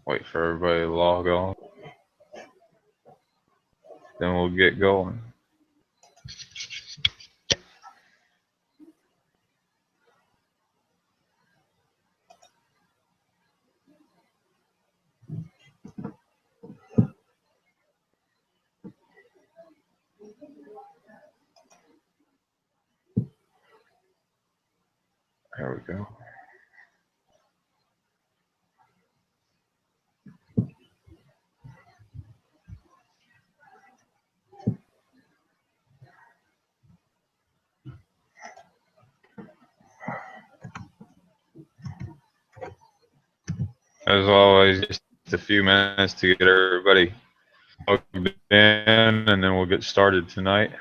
Wait for everybody to log on. Then we'll get going. There we go. As always, just a few minutes to get everybody logged in, and then we'll get started tonight.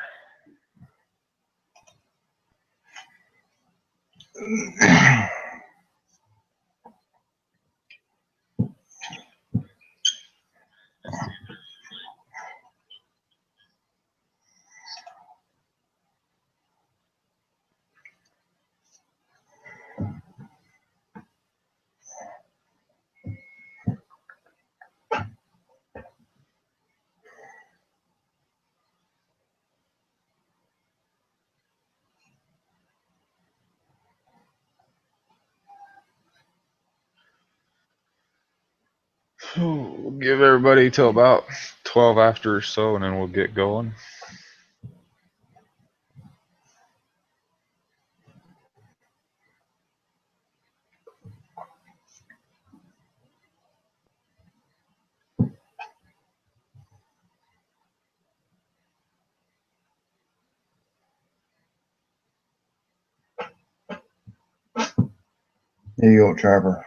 We'll give everybody till about 12 after or so, and then we'll get going. There you go, Trevor.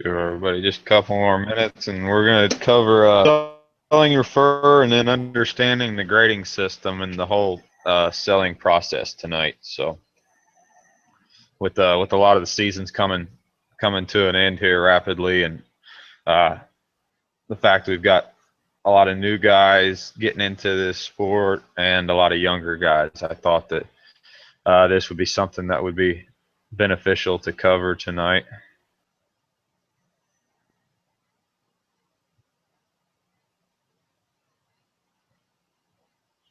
Give everybody just a couple more minutes, and we're going to cover selling your fur and then understanding the grading system and the whole selling process tonight. So, with a lot of the seasons coming to an end here rapidly, and the fact we've got a lot of new guys getting into this sport and a lot of younger guys, I thought that this would be something that would be beneficial to cover tonight.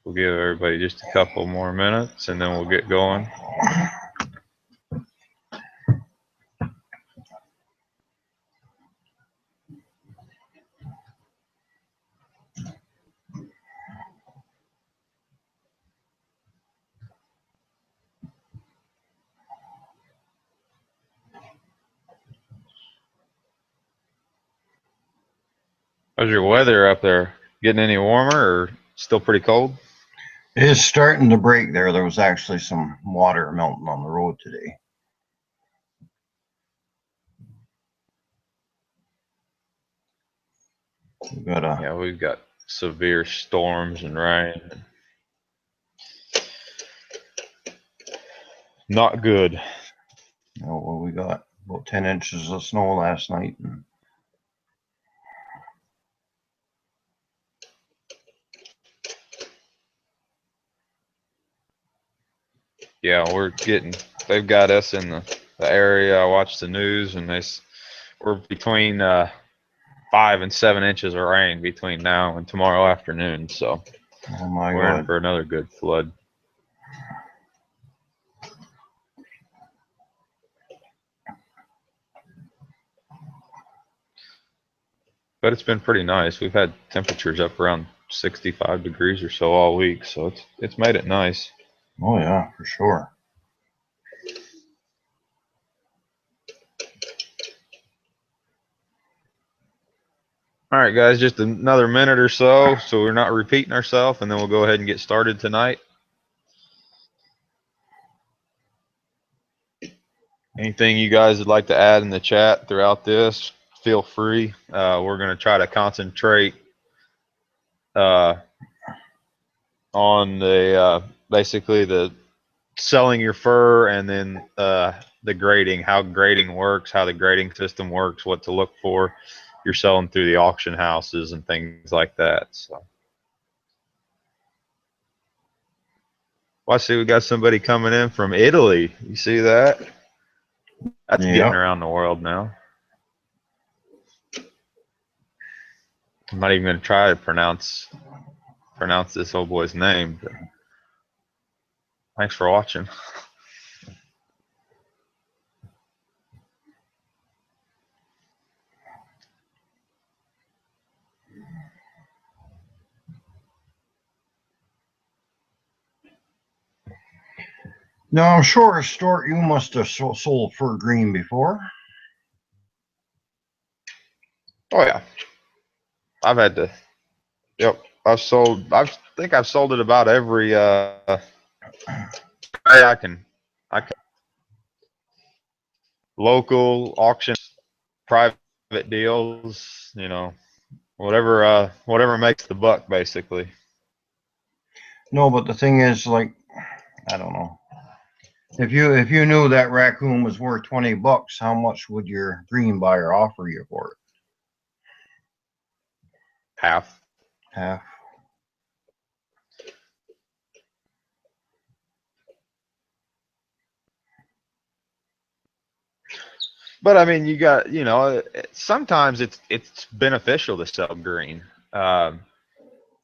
We'll give everybody just a couple more minutes, and then we'll get going. How's your weather up there? Getting any warmer or still pretty cold? It is starting to break there. There was actually some water melting on the road today. We've got severe storms and rain. Not good. Well, we got about 10 inches of snow last night. Yeah, they've got us in the area. I watch the news, and we're between 5 and 7 inches of rain between now and tomorrow afternoon. So we're in for another good flood. But it's been pretty nice. We've had temperatures up around 65 degrees or so all week, so it's made it nice. Oh yeah, for sure. All right, guys, just another minute or so we're not repeating ourselves, and then we'll go ahead and get started tonight. Anything you guys would like to add in the chat throughout this, feel free. We're going to try to concentrate on the basically the selling your fur, and then the grading, how grading works, how the grading system works, what to look for. You're selling through the auction houses and things like that. So, well, I see we got somebody coming in from Italy. You see that? That's getting Yeah. around the world now. I'm not even going to try to pronounce this old boy's name. But thanks for watching. Now, I'm sure, Stuart, you must have sold fur green before. Oh yeah, I've had to. Yep, I think I've sold it about every. I can. Local auction, private deals. Whatever makes the buck, basically. No, but the thing is, like, I don't know. If you knew that raccoon was worth $20, how much would your green buyer offer you for it? Half. Half. But I mean, sometimes it's beneficial to sell green. Um,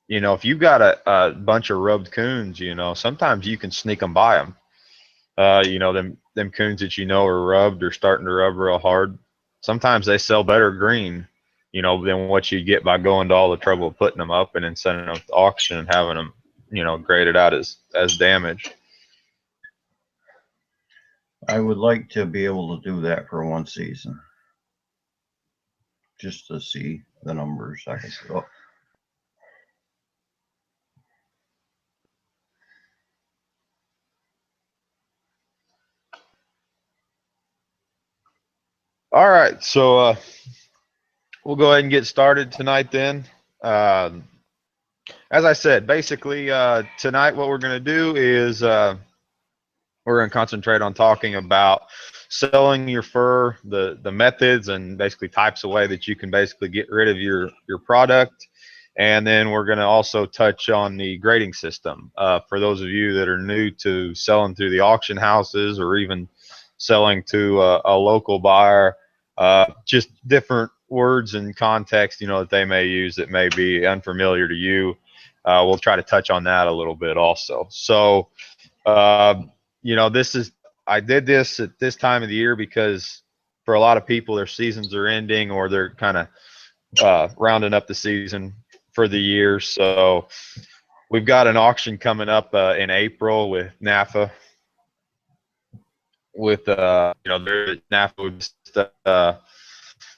if you've got a bunch of rubbed coons, sometimes you can sneak them by them. Them coons that are rubbed or starting to rub real hard. Sometimes they sell better green, than what you get by going to all the trouble of putting them up and then sending them to auction and having them, graded out as damaged. I would like to be able to do that for one season, just to see the numbers I can put up. All right, so we'll go ahead and get started tonight then. As I said, basically tonight what we're going to do is we're going to concentrate on talking about selling your fur, the methods and basically types of way that you can basically get rid of your product. And then we're going to also touch on the grading system. For those of you that are new to selling through the auction houses or even selling to a local buyer, just different words and context, that they may use that may be unfamiliar to you. We'll try to touch on that a little bit also. So, I did this at this time of the year because for a lot of people, their seasons are ending or they're kind of rounding up the season for the year. So we've got an auction coming up in April with NAFA. With they're NAFA,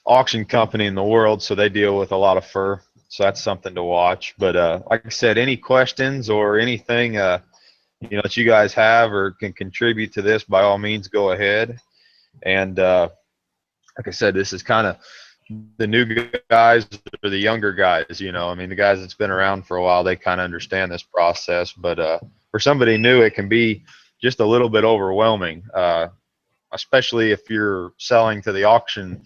auction company in the world, so they deal with a lot of fur. So that's something to watch. But like I said, any questions or anything that you guys have or can contribute to this, by all means, go ahead. And like I said, this is kind of the new guys or the younger guys. I mean, the guys that's been around for a while, they kind of understand this process. But for somebody new, it can be just a little bit overwhelming, especially if you're selling to the auction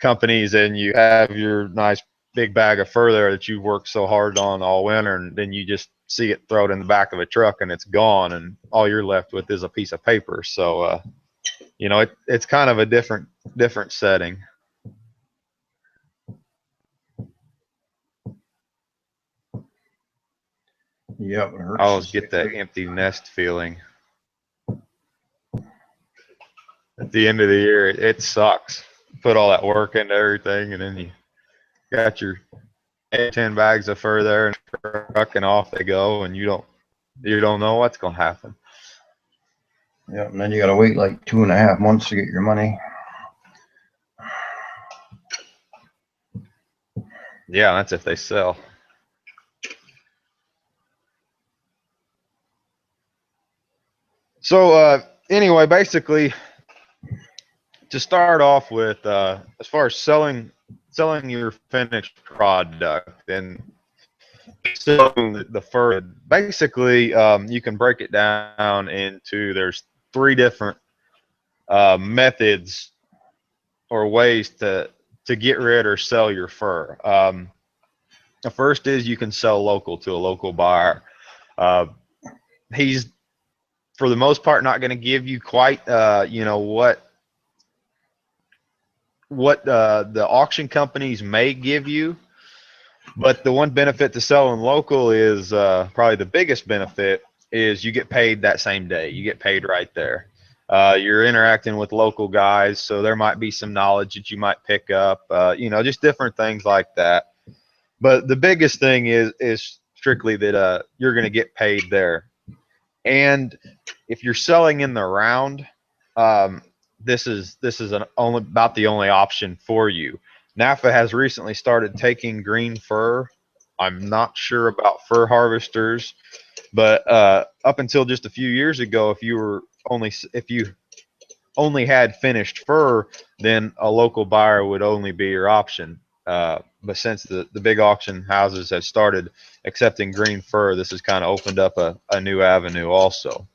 companies and you have your nice big bag of fur there that you've worked so hard on all winter, and then you just see it thrown in the back of a truck and it's gone, and all you're left with is a piece of paper. So it's kind of a different setting. Yep, it hurts. I always get that empty nest feeling at the end of the year. It sucks. Put all that work into everything, and then you got your 10 bags of fur there and truck, and off they go, and you don't know what's going to happen. Yep, and then you got to wait like 2.5 months to get your money. Yeah, that's if they sell. So anyway, basically, to start off with, as far as selling your finished product, and selling the fur, basically, you can break it down into there's three different methods or ways to get rid or sell your fur. The first is you can sell local to a local buyer. He's for the most part not going to give you quite what the auction companies may give you. But the one benefit to selling local is probably the biggest benefit is you get paid that same day. You get paid right there. You're interacting with local guys, so there might be some knowledge that you might pick up, just different things like that. But the biggest thing is strictly that you're going to get paid there. And if you're selling in the round, this is only about the only option for you. NAFA has recently started taking green fur. I'm not sure about fur harvesters, but up until just a few years ago, if you only had finished fur, then a local buyer would only be your option. But since the big auction houses have started accepting green fur, this has kind of opened up a new avenue also.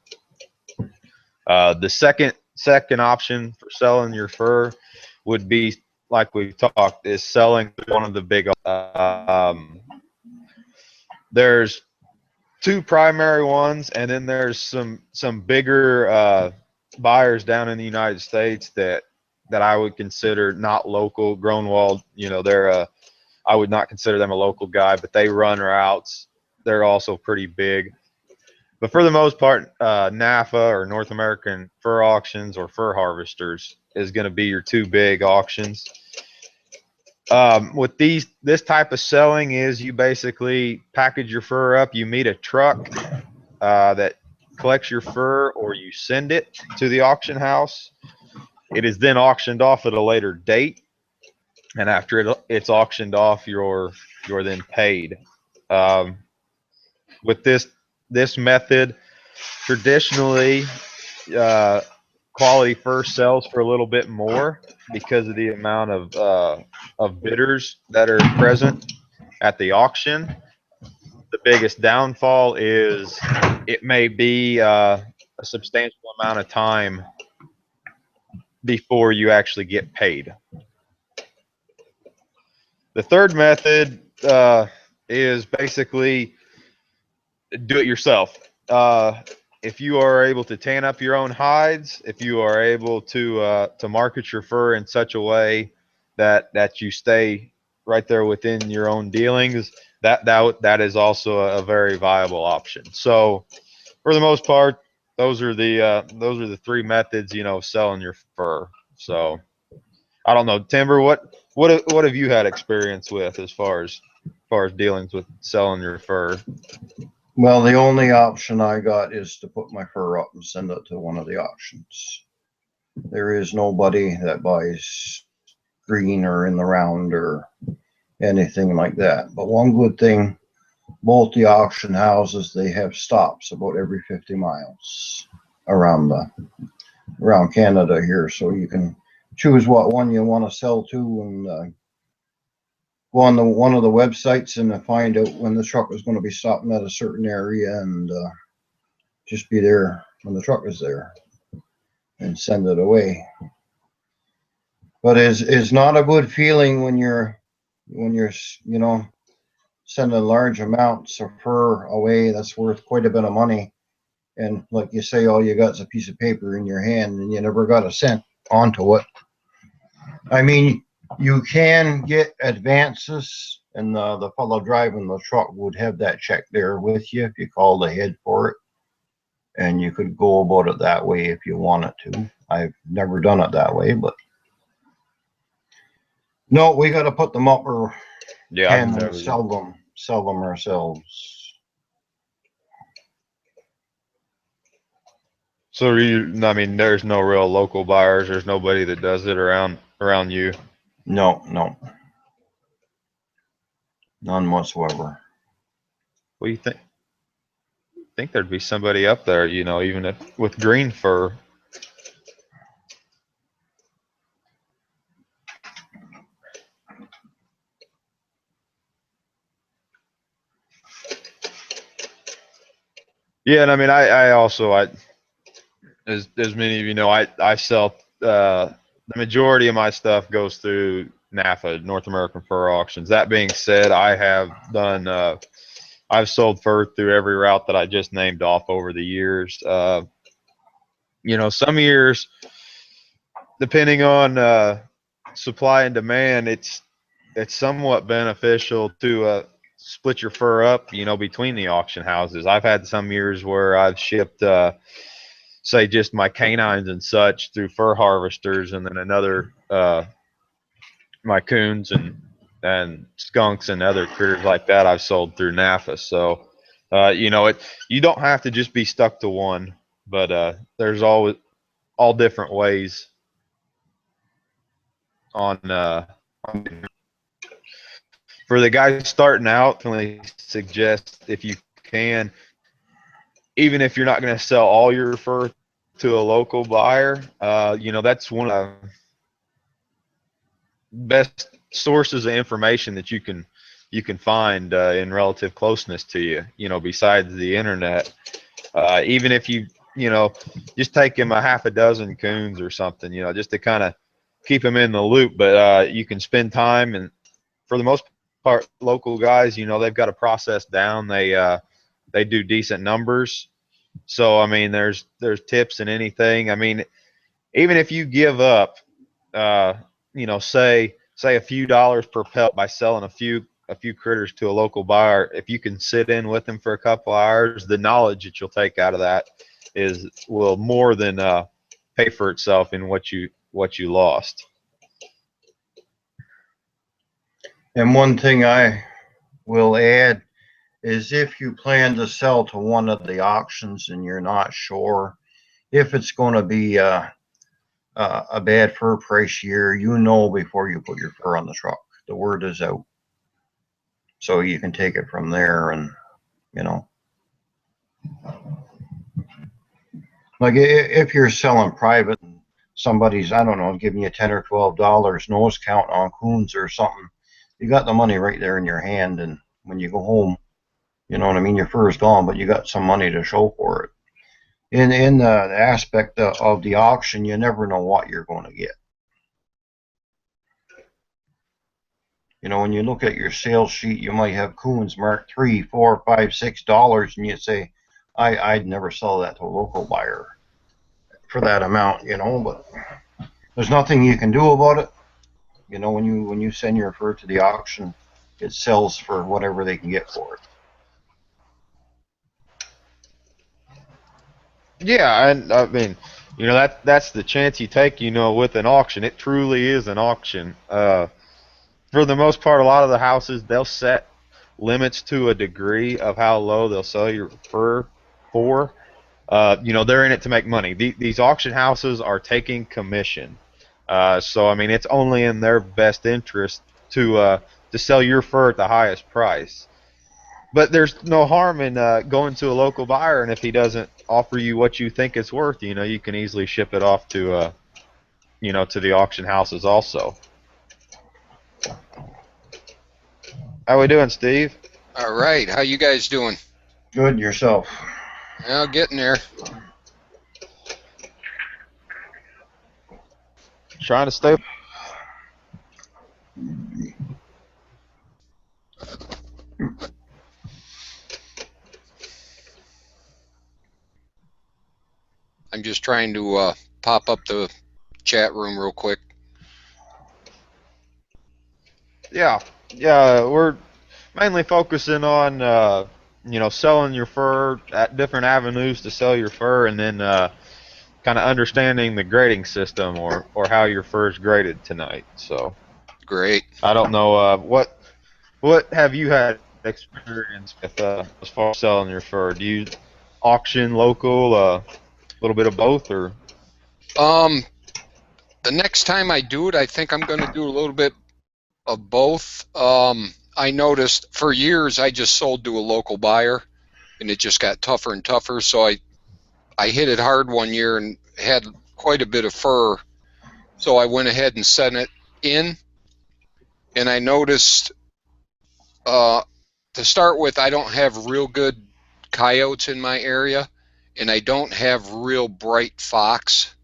The second option for selling your fur would be, like we talked, is selling one of the big. There's two primary ones, and then there's some bigger buyers down in the United States that I would consider not local. Groenwald, they're I would not consider them a local guy, but they run routes. They're also pretty big. But for the most part, NAFA or North American Fur Auctions or Fur Harvesters is going to be your two big auctions. With this type of selling is you basically package your fur up. You meet a truck that collects your fur, or you send it to the auction house. It is then auctioned off at a later date, and after it's auctioned off, you're then paid. With this method, traditionally, quality fur sells for a little bit more because of the amount of bidders that are present at the auction. The biggest downfall is it may be a substantial amount of time before you actually get paid. The third method is basically do it yourself. If you are able to tan up your own hides, if you are able to market your fur in such a way that you stay right there within your own dealings, that is also a very viable option. So for the most part, those are the three methods, selling your fur. So I don't know, Timber, what have you had experience with as far as dealings with selling your fur? Well, the only option I got is to put my fur up and send it to one of the auctions. There is nobody that buys green or in the round or anything like that. But one good thing, both the auction houses, they have stops about every 50 miles around Canada here, so you can choose what one you want to sell to and go on one of the websites and find out when the truck is going to be stopping at a certain area and just be there when the truck is there and send it away. But it's not a good feeling when you're sending large amounts of fur away that's worth quite a bit of money, and like you say, all you got is a piece of paper in your hand and you never got a cent onto it. I mean, you can get advances, and the fellow driving the truck would have that check there with you if you called ahead for it, and you could go about it that way if you wanted to. I've never done it that way, but no, we got to put them up or Yeah, I've can never. sell them ourselves. So I mean, there's no real local buyers. There's nobody that does it around you. No, none whatsoever. What do you think? Think there'd be somebody up there, even if with green fur. Yeah, and I mean, I also, as many of you know, I sell, the majority of my stuff goes through NAFA, North American Fur Auctions. That being said, I have done, I've sold fur through every route that I just named off over the years. Some years, depending on supply and demand, it's somewhat beneficial to split your fur up, between the auction houses. I've had some years where I've shipped, say, just my canines and such through fur harvesters, and then another, my coons and skunks and other critters like that I've sold through NAFA. So, you don't have to just be stuck to one, but there's always all different ways on, for the guys starting out. Definitely suggest, if you can, even if you're not going to sell all your fur to a local buyer, that's one of the best sources of information that you can find in relative closeness to you. Besides the internet, even if just take him a half a dozen coons or something, just to kind of keep him in the loop. But you can spend time, and for the most part, local guys, they've got a process down. They do decent numbers. So I mean, there's tips in anything. I mean, even if you give up, uh, say a few dollars per pelt by selling a few critters to a local buyer, if you can sit in with them for a couple hours, the knowledge that you'll take out of that will more than pay for itself in what you lost. And one thing I will add is, if you plan to sell to one of the auctions and you're not sure if it's going to be a bad fur price year, before you put your fur on the truck. The word is out. So you can take it from there, and, you know, like if you're selling private and somebody's, I don't know, giving you $10 or $12 nose count on coons or something, you got the money right there in your hand. And when you go home, you know what I mean, your fur is gone, but you got some money to show for it. In the aspect of the auction, you never know what you're going to get. When you look at your sales sheet, you might have coons marked $3, $4, $5, $6, and you say, I'd never sell that to a local buyer for that amount, but there's nothing you can do about it. When you send your fur to the auction, it sells for whatever they can get for it. Yeah, and I mean, that's the chance you take. With an auction, it truly is an auction. For the most part, a lot of the houses, they'll set limits to a degree of how low they'll sell your fur for. They're in it to make money. These auction houses are taking commission. So I mean, it's only in their best interest to sell your fur at the highest price. But there's no harm in going to a local buyer, and if he doesn't offer you what you think it's worth, you can easily ship it off to the auction houses also. How we doing, Steve? All right, how you guys doing? Good. Yourself? Well, getting there. Trying to stay. I'm just trying to pop up the chat room real quick. Yeah, we're mainly focusing on selling your fur at different avenues to sell your fur, and then kind of understanding the grading system or how your fur is graded tonight. So Great. I don't know what have you had experience with as far as selling your fur? Do you auction local, a little bit of both, or? The next time I do it, I think I'm going to do a little bit of both. I noticed for years I just sold to a local buyer, and it just got tougher and tougher. So I hit it hard one year and had quite a bit of fur. So I went ahead and sent it in, and I noticed to start with, I don't have real good coyotes in my area, and I don't have real bright fox.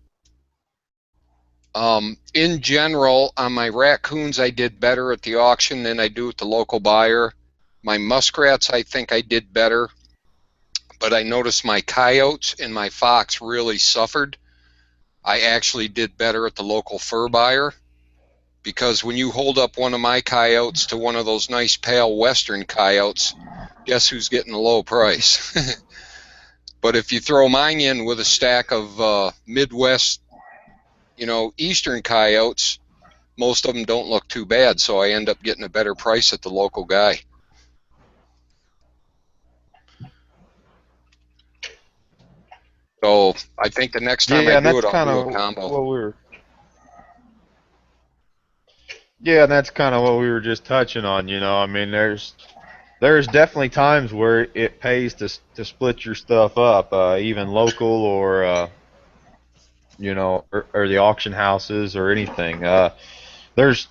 In general, on my raccoons, I did better at the auction than I do at the local buyer. My muskrats, I think I did better, but I noticed my coyotes and my fox really suffered. I actually did better at the local fur buyer, because when you hold up one of my coyotes to one of those nice pale western coyotes, guess who's getting a low price? But if you throw mine in with a stack of Midwest, eastern coyotes, most of them don't look too bad, so I end up getting a better price at the local guy. So I think the next time I Yeah, and do that's it, I'll kind do a of combo. what we were. Yeah, and that's kind of what we were just touching on. I mean, there's definitely times where it pays to split your stuff up, even local or or the auction houses or anything. There's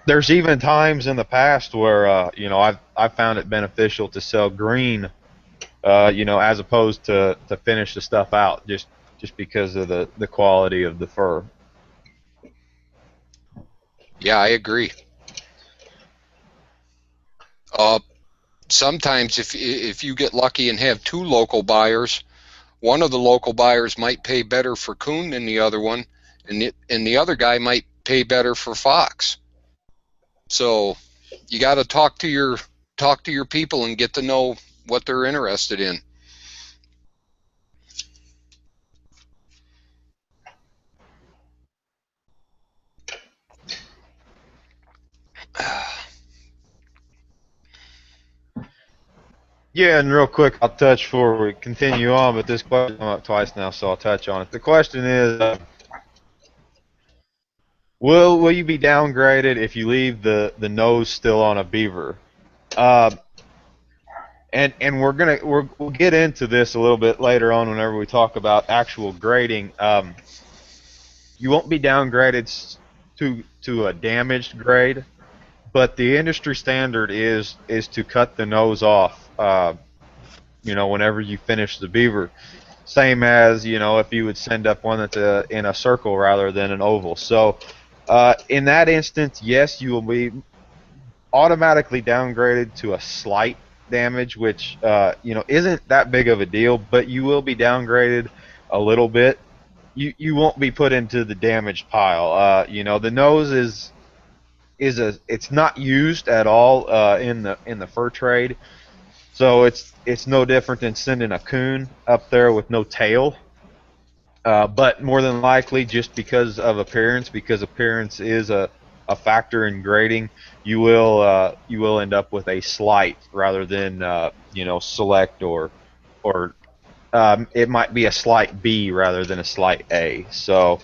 there's even times in the past where I've found it beneficial to sell green, as opposed to finish the stuff out, just because of the quality of the fur. Yeah, I agree. Uh, Sometimes if you get lucky and have two local buyers, one of the local buyers might pay better for coon than the other one, and the other guy might pay better for fox. So you got to talk to your people and get to know what they're interested in. Yeah, and real quick, I'll touch before we continue on, but this question came up twice now, so I'll touch on it. The question is, will you be downgraded if you leave the nose still on a beaver? Uh, and we'll get into this a little bit later on whenever we talk about actual grading. You won't be downgraded to a damaged grade, but the industry standard is to cut the nose off. Whenever you finish the beaver, same as if you would send up one that's in a circle rather than an oval. So in that instance, yes, you will be automatically downgraded to a slight damage, which isn't that big of a deal, but you will be downgraded a little bit. You won't be put into the damaged pile. The nose it's not used at all in the fur trade, so it's no different than sending a coon up there with no tail. But more than likely, just because appearance is a factor in grading, you will end up with a slight rather than select or it might be a slight B rather than a slight A. So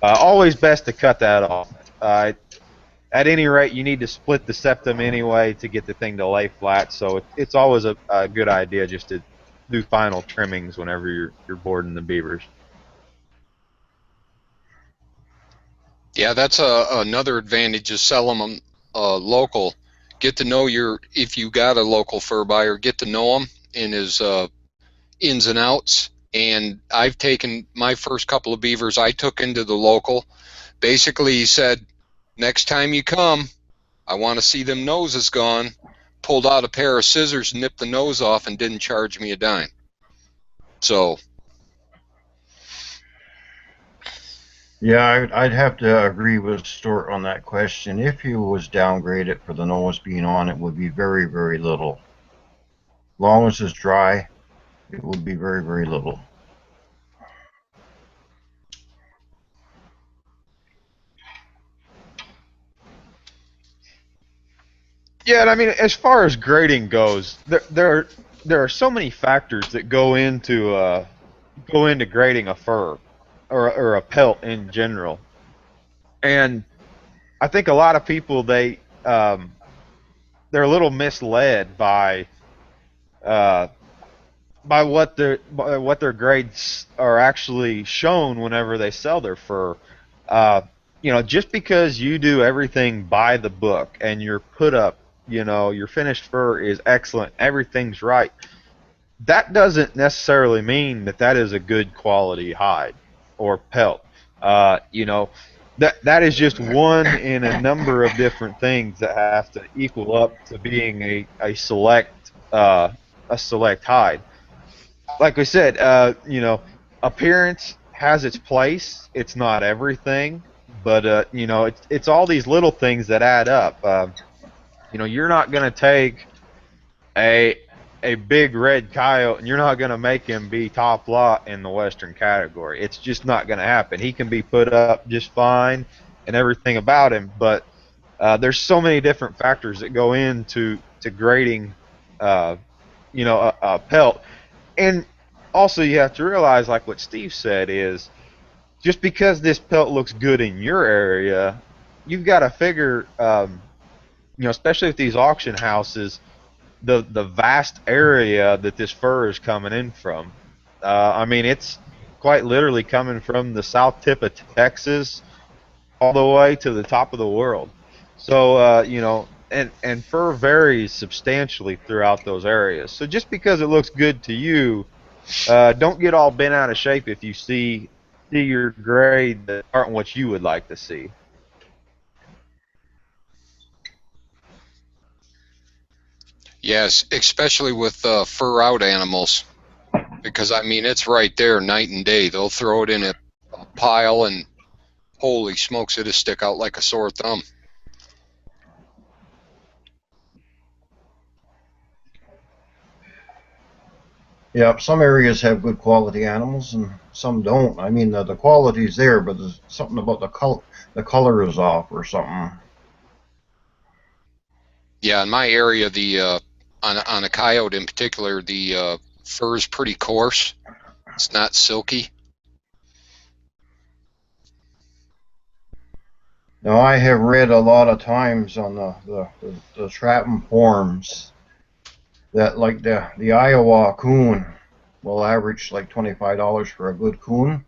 always best to cut that off. At any rate, you need to split the septum anyway to get the thing to lay flat. So it's always a good idea just to do final trimmings whenever you're boarding the beavers. Yeah, that's another advantage of selling them local. Get to know if you got a local fur buyer, get to know him in his ins and outs. And I've taken my first couple of beavers I took into the local. Basically, he said, next time you come, I want to see them noses gone. Pulled out a pair of scissors, nipped the nose off, and didn't charge me a dime. So, Yeah, I'd have to agree with Stuart on that question. If he was downgraded for the nose being on, it would be very, very little. Long as it's dry, it would be very, very little. Yeah, and I mean, as far as grading goes, there are so many factors that go into grading a fur or a pelt in general, and I think a lot of people they're a little misled uh, by what their grades are actually shown whenever they sell their fur. Uh, just because you do everything by the book and your put up, your finished fur is excellent, everything's right. that doesn't necessarily mean that that is a good quality hide or pelt. You know, that is just one in a number of different things that have to equal up to being a select hide. Like I said, appearance has its place. It's not everything, but it's all these little things that add up. You're not gonna take a a big red coyote and you're not gonna make him be top lot in the western category. It's just not gonna happen. He can be put up just fine and everything about him, but there's so many different factors that go into grading, uh, a pelt. And also, you have to realize, like what Steve said, is just because this pelt looks good in your area, you've got to figure, especially with these auction houses, the vast area that this fur is coming in from. I mean, it's quite literally coming from the south tip of Texas all the way to the top of the world. So, and fur varies substantially throughout those areas. So just because it looks good to you, don't get all bent out of shape if you see your grade that aren't what you would like to see. Yes, especially with fur out animals, because I mean it's right there night and day. They'll throw it in a pile and holy smokes, it'll stick out like a sore thumb. Yeah, some areas have good quality animals and some don't. I mean, the quality's there, but there's something about the color is off or something. Yeah, in my area, the on a coyote in particular, the fur is pretty coarse. It's not silky. Now, I have read a lot of times on the trapping forums that like the Iowa coon will average like $25 for a good coon,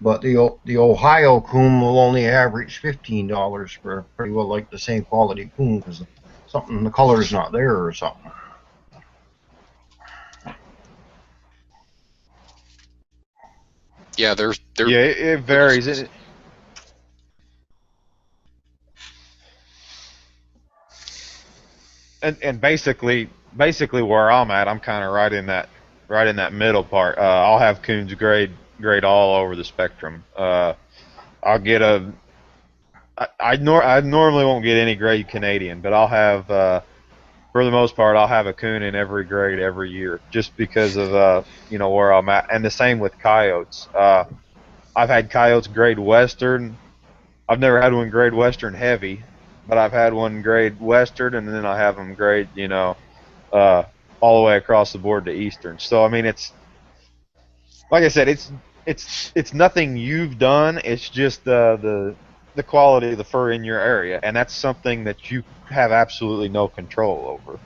but the Ohio coon will only average $15 for pretty well like the same quality coon because something the color's not there or something. Yeah, they're Yeah, it pretty varies. specific. And basically where I'm at, I'm kind of right in that middle part. I'll have coons grade all over the spectrum. I'll get a I normally won't get any grade Canadian, but I'll have for the most part I'll have a coon in every grade every year just because of where I'm at. And the same with coyotes. I've had coyotes grade Western. I've never had one grade Western heavy, but I've had one grade Western, and then I have them grade uh, all the way across the board to Eastern. So I mean, it's like I said, it's nothing you've done. It's just the quality of the fur in your area, and that's something that you have absolutely no control over.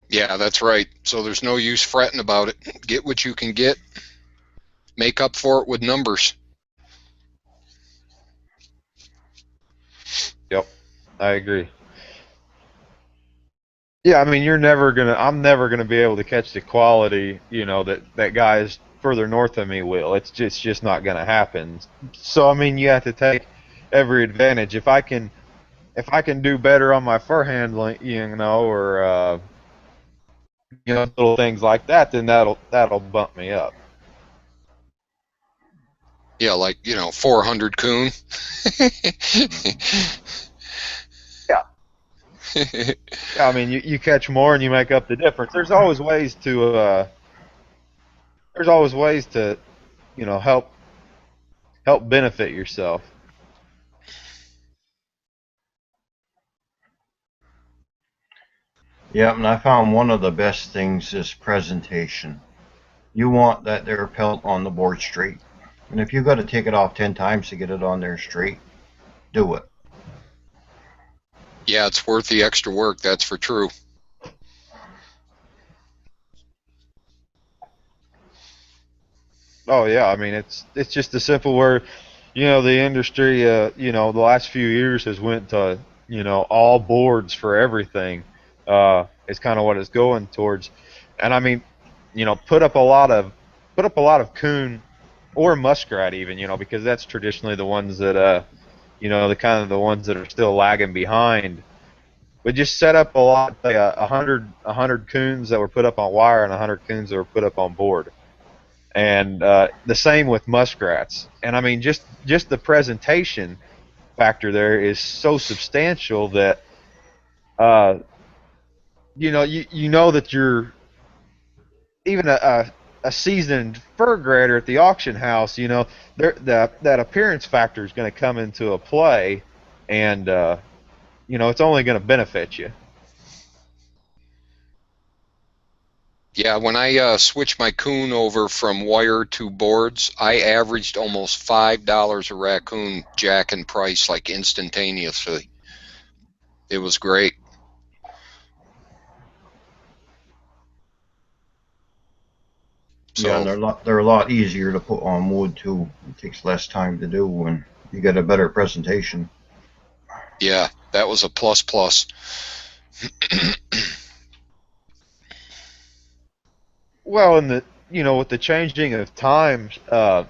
Yeah, that's right. So there's no use fretting about it. Get what you can get. Make up for it with numbers. Yep, I agree. Yeah, I mean, I'm never gonna be able to catch the quality, that guys further north of me will. It's just not gonna happen. So I mean, you have to take every advantage. If I can do better on my fur handling, or little things like that, then that'll bump me up. Yeah, like 400 coon. Yeah. Yeah, I mean, you catch more and you make up the difference. There's always ways to help benefit yourself. Yeah, and I found one of the best things is presentation. You want that there pelt on the board straight. And if you got to take it off 10 times to get it on there straight, do it. Yeah, it's worth the extra work, that's for true. Oh yeah, I mean it's just a simple where the industry the last few years has went to all boards for everything. is kind of what it's going towards. And I mean, put up a lot of coon or muskrat even, because that's traditionally the ones that the kind of the ones that are still lagging behind. But just set up a lot, like a hundred coons that were put up on wire and 100 coons that were put up on board, and the same with muskrats. And I mean, just the presentation factor there is so substantial that uh, you know that you're even a seasoned fur grader at the auction house. That appearance factor is going to come into a play, and it's only going to benefit you. Yeah, when I switched my coon over from wire to boards, I averaged almost $5 a raccoon jack in price, like instantaneously. It was great. Yeah, and So they're a lot easier to put on wood too. It takes less time to do, and you get a better presentation. yeah, that was a plus plus. Well, with the changing of times, like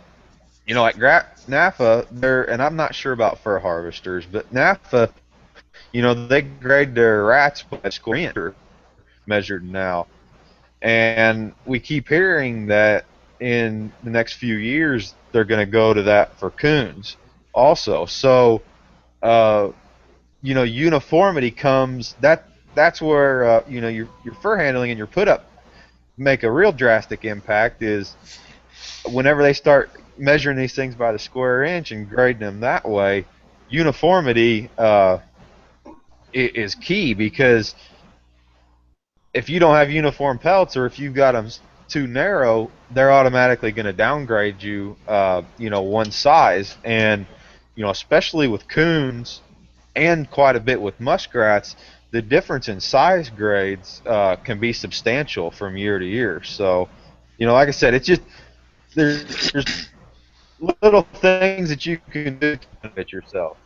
NAFA, and I'm not sure about fur harvesters, but NAFA, they grade their rats by square inch measured now, and we keep hearing that in the next few years they're going to go to that for coons also. So, uh, uniformity comes. That's where your fur handling and your put up make a real drastic impact. Is whenever they start measuring these things by the square inch and grading them that way, uniformity is key, because if you don't have uniform pelts, or if you've got them too narrow, they're automatically going to downgrade you, one size. And especially with coons and quite a bit with muskrats, the difference in size grades can be substantial from year to year. So, like I said, it's just there's little things that you can do to benefit yourself.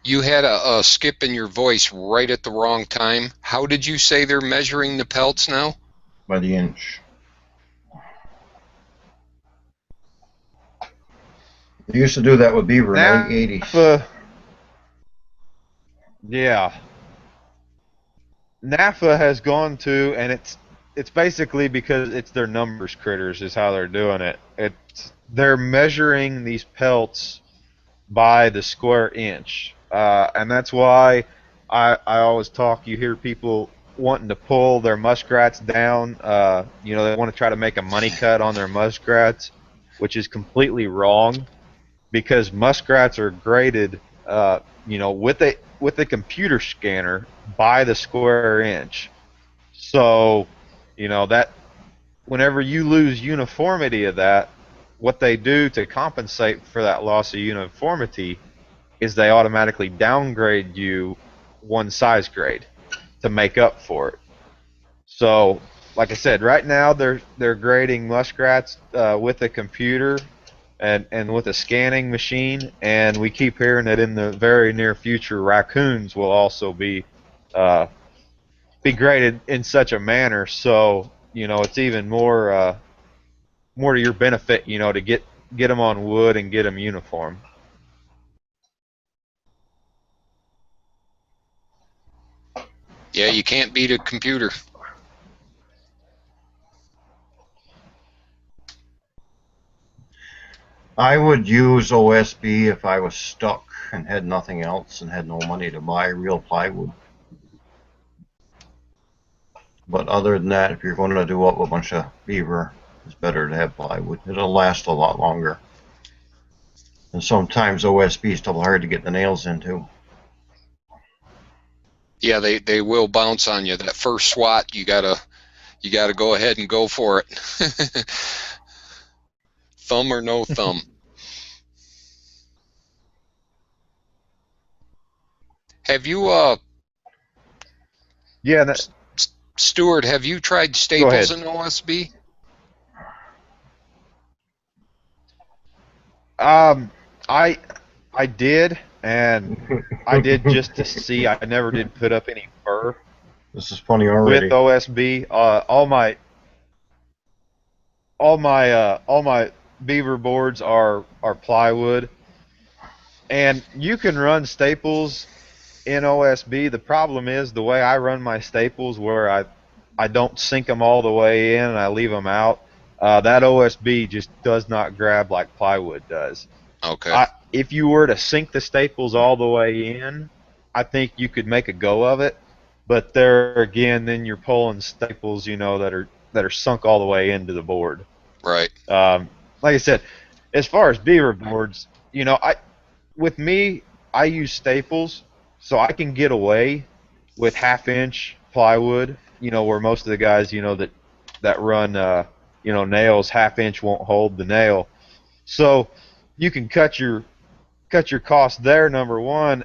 You had a skip in your voice right at the wrong time. How did you say they're measuring the pelts now? By the inch. They used to do that with beaver in the late 80s. Yeah, NAFA has gone to, and it's basically because it's their numbers critters is how they're doing it. They're measuring these pelts by the square inch, and that's why I always talk. You hear people wanting to pull their muskrats down. They want to try to make a money cut on their muskrats, which is completely wrong, because muskrats are graded, with a computer scanner by the square inch. So, that whenever you lose uniformity of that, what they do to compensate for that loss of uniformity is they automatically downgrade you one size grade to make up for it. So, like I said, right now they're grading muskrats with a computer and with a scanning machine, and we keep hearing that in the very near future, raccoons will also be graded in such a manner. So, it's even more to your benefit, to get them on wood and get them uniform. Yeah, you can't beat a computer. I would use OSB if I was stuck and had nothing else and had no money to buy real plywood. But other than that, if you're going to do up a bunch of beaver, it's better to have plywood. It'll last a lot longer. And sometimes OSB is still hard to get the nails into. Yeah, they will bounce on you. That first swat, you gotta go ahead and go for it. Thumb or no thumb. Have you Yeah, Stuart, have you tried go ahead. staples in OSB? Um, I did. and I did just to see. I never did put up any fur This is funny with already. OSB. All my beaver boards are plywood, and you can run staples in OSB. The problem is the way I run my staples, where I don't sink them all the way in and I leave them out. That OSB just does not grab like plywood does. Okay. If you were to sink the staples all the way in, I think you could make a go of it. But there again, then you're pulling staples, that are sunk all the way into the board. Right. Like I said, as far as beaver boards, with me, I use staples, so I can get away with half-inch plywood. Where most of the guys, that run, nails, half-inch won't hold the nail. So you can cut your cost there, number one,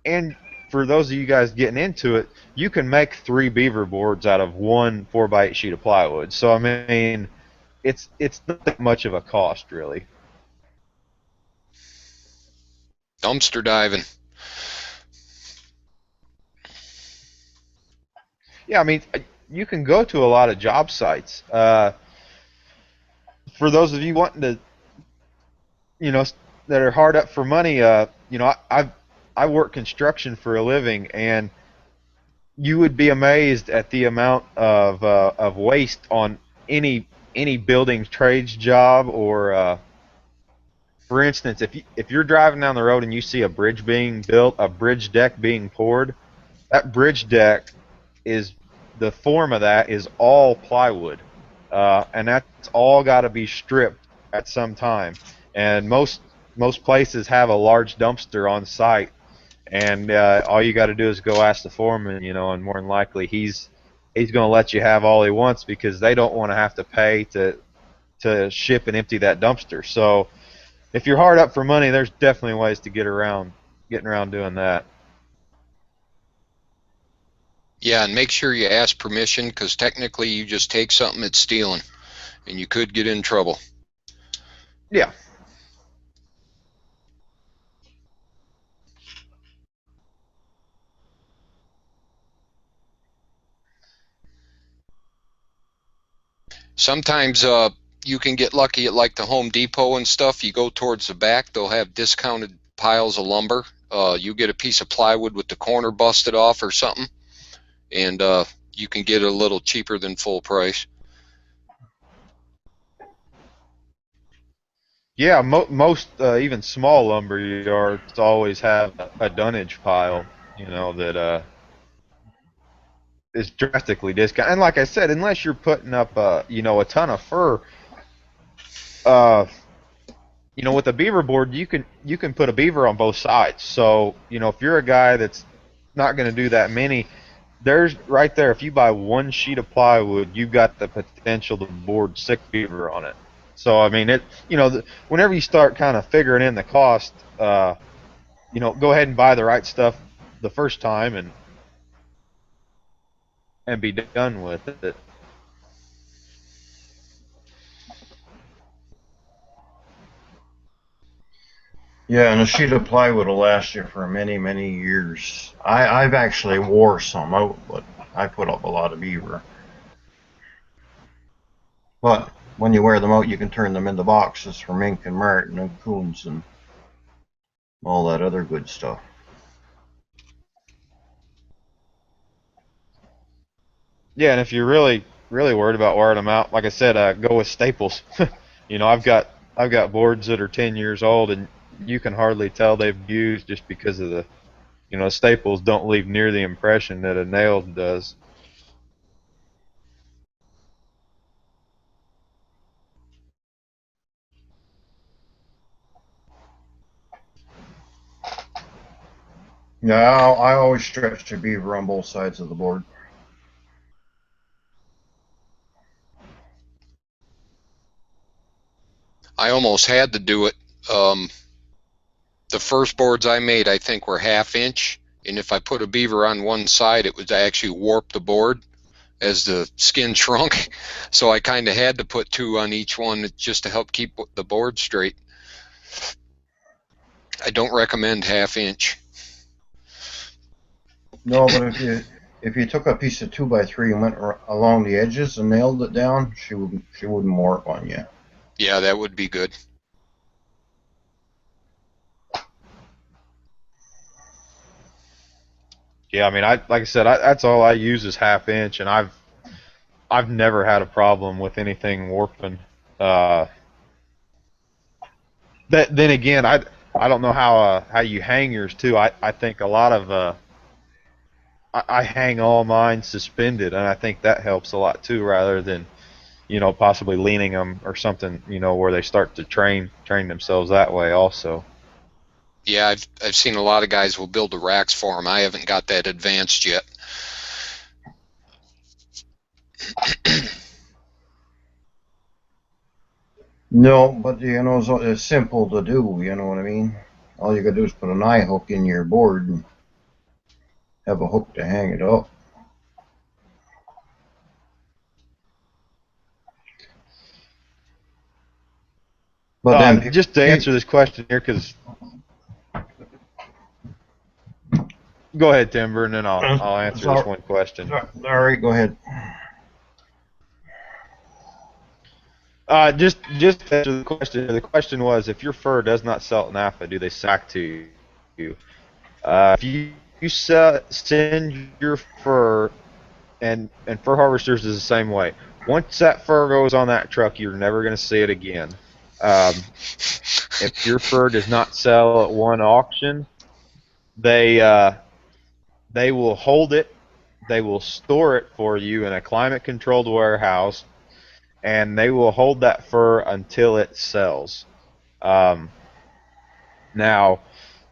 and for those of you guys getting into it, you can make 3 beaver boards out of one 4x8 sheet of plywood. So I mean, it's not that much of a cost, really. Dumpster diving. Yeah, I mean, you can go to a lot of job sites. For those of you wanting to, you know, that are hard up for money, I work construction for a living, and you would be amazed at the amount of waste on any building trades job. Or for instance, if you're driving down the road and you see a bridge being built, a bridge deck being poured, that bridge deck is the form of that is all plywood, and that's all got to be stripped at some time. And most places have a large dumpster on site, and all you got to do is go ask the foreman, and more than likely he's going to let you have all he wants, because they don't want to have to pay to ship and empty that dumpster. So if you're hard up for money, there's definitely ways to getting around doing that. Yeah, and make sure you ask permission, because technically you just take something that's stealing, and you could get in trouble. Yeah. Sometimes you can get lucky at like the Home Depot and stuff. You go towards the back, they'll have discounted piles of lumber. You get a piece of plywood with the corner busted off or something, and you can get it a little cheaper than full price. Yeah, most even small lumber yards always have a dunnage pile, that is drastically discounted. And like I said, unless you're putting up a ton of fur, uh, with a beaver board, you can put a beaver on both sides. So if you're a guy that's not going to do that many, there's right there. If you buy one sheet of plywood, you've got the potential to board 6 beaver on it. So I mean, whenever you start kind of figuring in the cost, go ahead and buy the right stuff the first time, and be done with it. Yeah, and a sheet of plywood will last you for many, many years. I've actually wore some out, but I put up a lot of beaver. But when you wear them out, you can turn them into boxes for mink and marten and coons and all that other good stuff. Yeah, and if you're really really worried about wearing them out, like I said, go with staples. I've got boards that are 10 years old, and you can hardly tell they've used, just because of the staples don't leave near the impression that a nail does. Yeah, I always stretch the beaver on both sides of the board. I almost had to do it. Um, the first boards I made, I think, were half-inch, and if I put a beaver on one side, it would actually warp the board as the skin shrunk. So I kind of had to put 2 on each one just to help keep the board straight. I don't recommend 1/2 inch. No, but if you took a piece of 2x3 and went along the edges and nailed it down, she wouldn't warp on you. Yeah, that would be good. Yeah, I mean, like I said, that's all I use is 1/2 inch, and I've never had a problem with anything warping. Uh, then again, I don't know how you hang yours too. I think a lot of I hang all mine suspended, and I think that helps a lot too, rather than possibly leaning them or something, where they start to train themselves that way also. Yeah, I've seen a lot of guys will build the racks for them. I haven't got that advanced yet. No, but it's simple to do. You know what I mean? All you gotta do is put an eye hook in your board and have a hook to hang it up. But then, Just to answer this question here, because go ahead, Timber, and then I'll answer this one question. All right, go ahead. Just to answer the question. The question was, if your fur does not sell at NAFA, do they sack to you? If you send your fur, and fur harvesters is the same way. Once that fur goes on that truck, you're never going to see it again. If your fur does not sell at one auction, they will hold it. They will store it for you in a climate-controlled warehouse, and they will hold that fur until it sells. Now,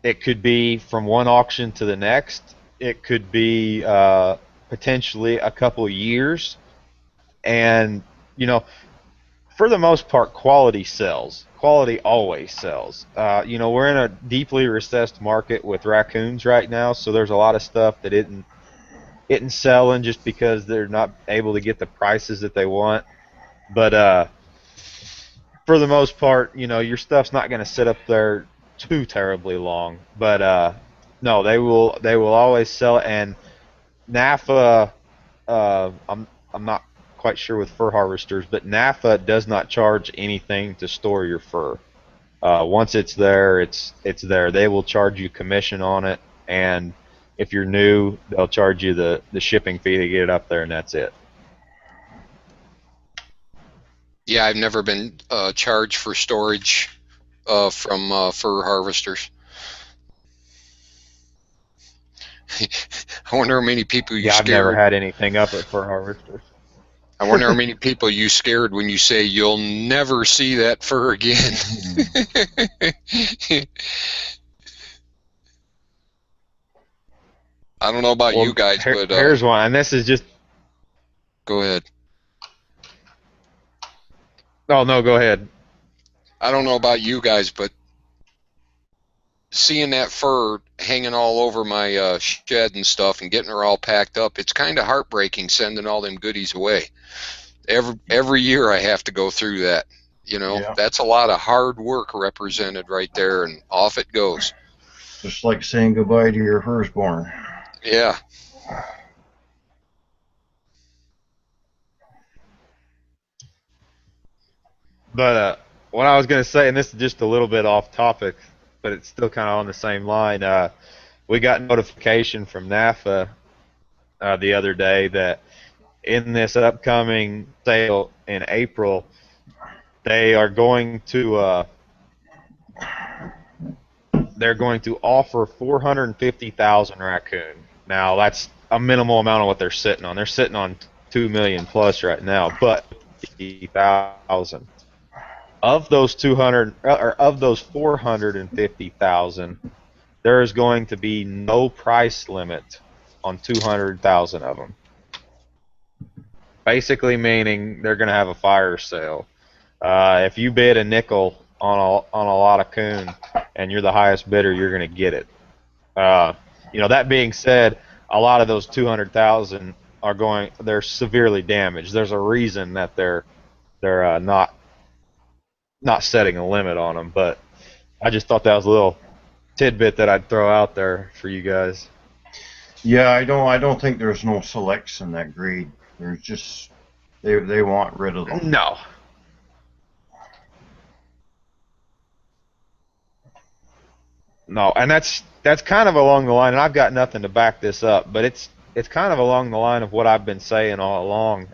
it could be from one auction to the next. It could be potentially a couple years, and for the most part, quality sells. Quality always sells. We're in a deeply recessed market with raccoons right now, so there's a lot of stuff that isn't selling just because they're not able to get the prices that they want. But for the most part, your stuff's not going to sit up there too terribly long. But no, they will always sell it. And NAFA, I'm not quite sure with fur harvesters, but NAFA does not charge anything to store your fur. Once it's there, it's there. They will charge you commission on it, and if you're new, they'll charge you the shipping fee to get it up there, and that's it. Yeah, I've never been charged for storage from fur harvesters. I wonder how many people you Yeah, I've never scared. had anything up at fur harvesters. I wonder how many people you scared when you say you'll never see that fur again. I don't know about you guys, but here's one, and this is just. Go ahead. Oh no, go ahead. I don't know about you guys, but seeing that fur hanging all over my shed and stuff and getting her all packed up, it's kind of heartbreaking sending all them goodies away. Every year I have to go through that. Yeah. That's a lot of hard work represented right there, and off it goes. Just like saying goodbye to your firstborn. Yeah. But what I was going to say, and this is just a little bit off topic, but it's still kind of on the same line. We got notification from NAFA the other day that in this upcoming sale in April, they are going to offer 450,000 raccoon. Now that's a minimal amount of what they're sitting on. They're sitting on 2 million plus right now, but 50,000 of those 450,000, there is going to be no price limit on 200,000 of them. Basically meaning they're going to have a fire sale. If you bid a nickel on a lot of coon and you're the highest bidder, you're going to get it. That being said, a lot of those 200,000 they're severely damaged. There's a reason that they're not setting a limit on them, but I just thought that was a little tidbit that I'd throw out there for you guys. Yeah, I don't think there's no selects in that grade. There's just they want rid of them. No. No, and that's kind of along the line, and I've got nothing to back this up, but it's kind of along the line of what I've been saying all along.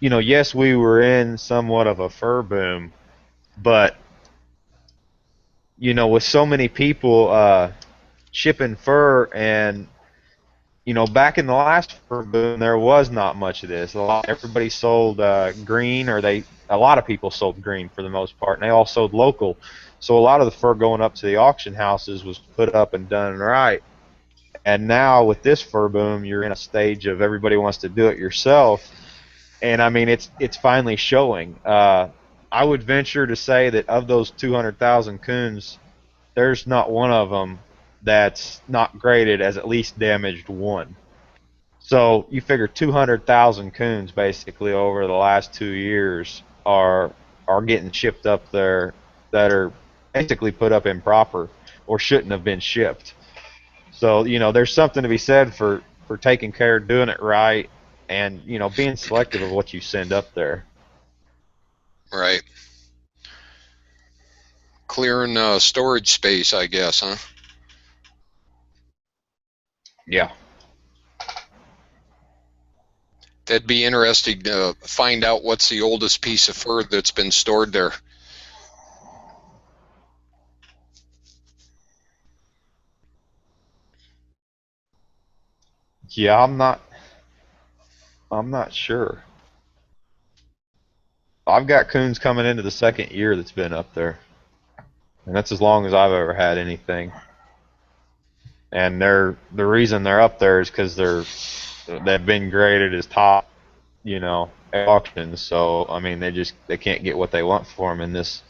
Yes, we were in somewhat of a fur boom, but with so many people shipping fur, and back in the last fur boom, there was not much of this. Everybody sold green, or a lot of people sold green for the most part, and they all sold local. So a lot of the fur going up to the auction houses was put up and done right. And now with this fur boom, you're in a stage of everybody wants to do it yourself, and I mean it's finally showing. I would venture to say that of those 200,000 coons, there's not one of them that's not graded as at least damaged one. So you figure 200,000 coons basically over the last 2 years are getting shipped up there that are basically put up improper or shouldn't have been shipped. So there's something to be said for taking care, doing it right, and being selective of what you send up there. Right. Clearing storage space, I guess, huh? Yeah. That'd be interesting to find out what's the oldest piece of fur that's been stored there. Yeah, I'm not sure. I've got coons coming into the second year that's been up there, and that's as long as I've ever had anything. And the reason they're up there is because they've been graded as top, at auctions. So I mean, they can't get what they want for them in this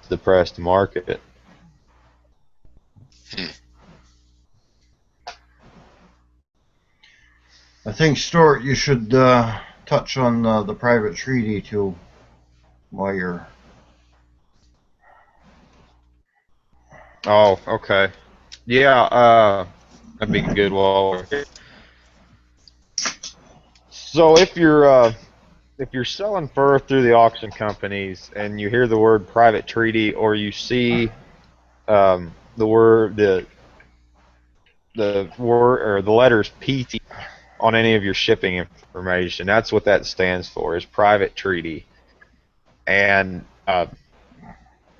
depressed market. Hmm. I think, Stuart, you should touch on the private treaty too while you're. Oh, okay. Yeah, that'd be good. Well, so if you're selling fur through the auction companies and you hear the word private treaty, or you see the word the word or the letters PT on any of your shipping information, that's what that stands for, is private treaty. And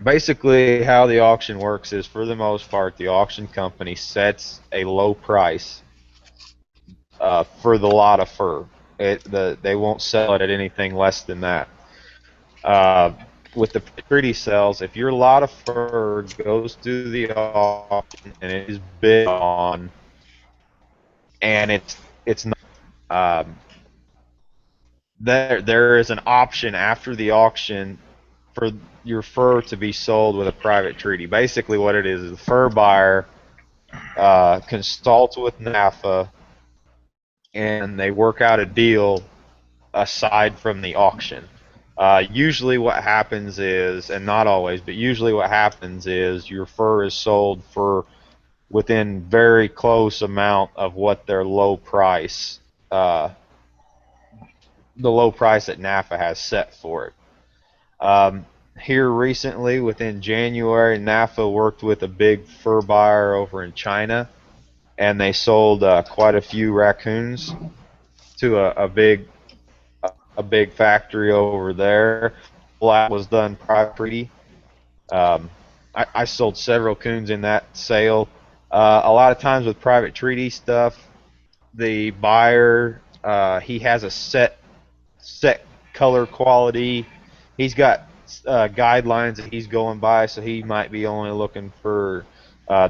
basically how the auction works is, for the most part, the auction company sets a low price for the lot of fur. They won't sell it at anything less than that. Uh, with the treaty sales, if your lot of fur goes through the auction and it is bid on, and it's not, there is an option after the auction for your fur to be sold with a private treaty. Basically, what it is the fur buyer consults with NAFA, and they work out a deal aside from the auction. Usually what happens is, and not always, but usually what happens is your fur is sold for within very close amount of what their low price, the low price that NAFA has set for it. Here recently, within January, NAFA worked with a big fur buyer over in China, and they sold quite a few raccoons to a big factory over there. All that was done privately. I sold several coons in that sale. A lot of times with private treaty stuff, the buyer he has a set color quality. He's got guidelines that he's going by, so he might be only looking for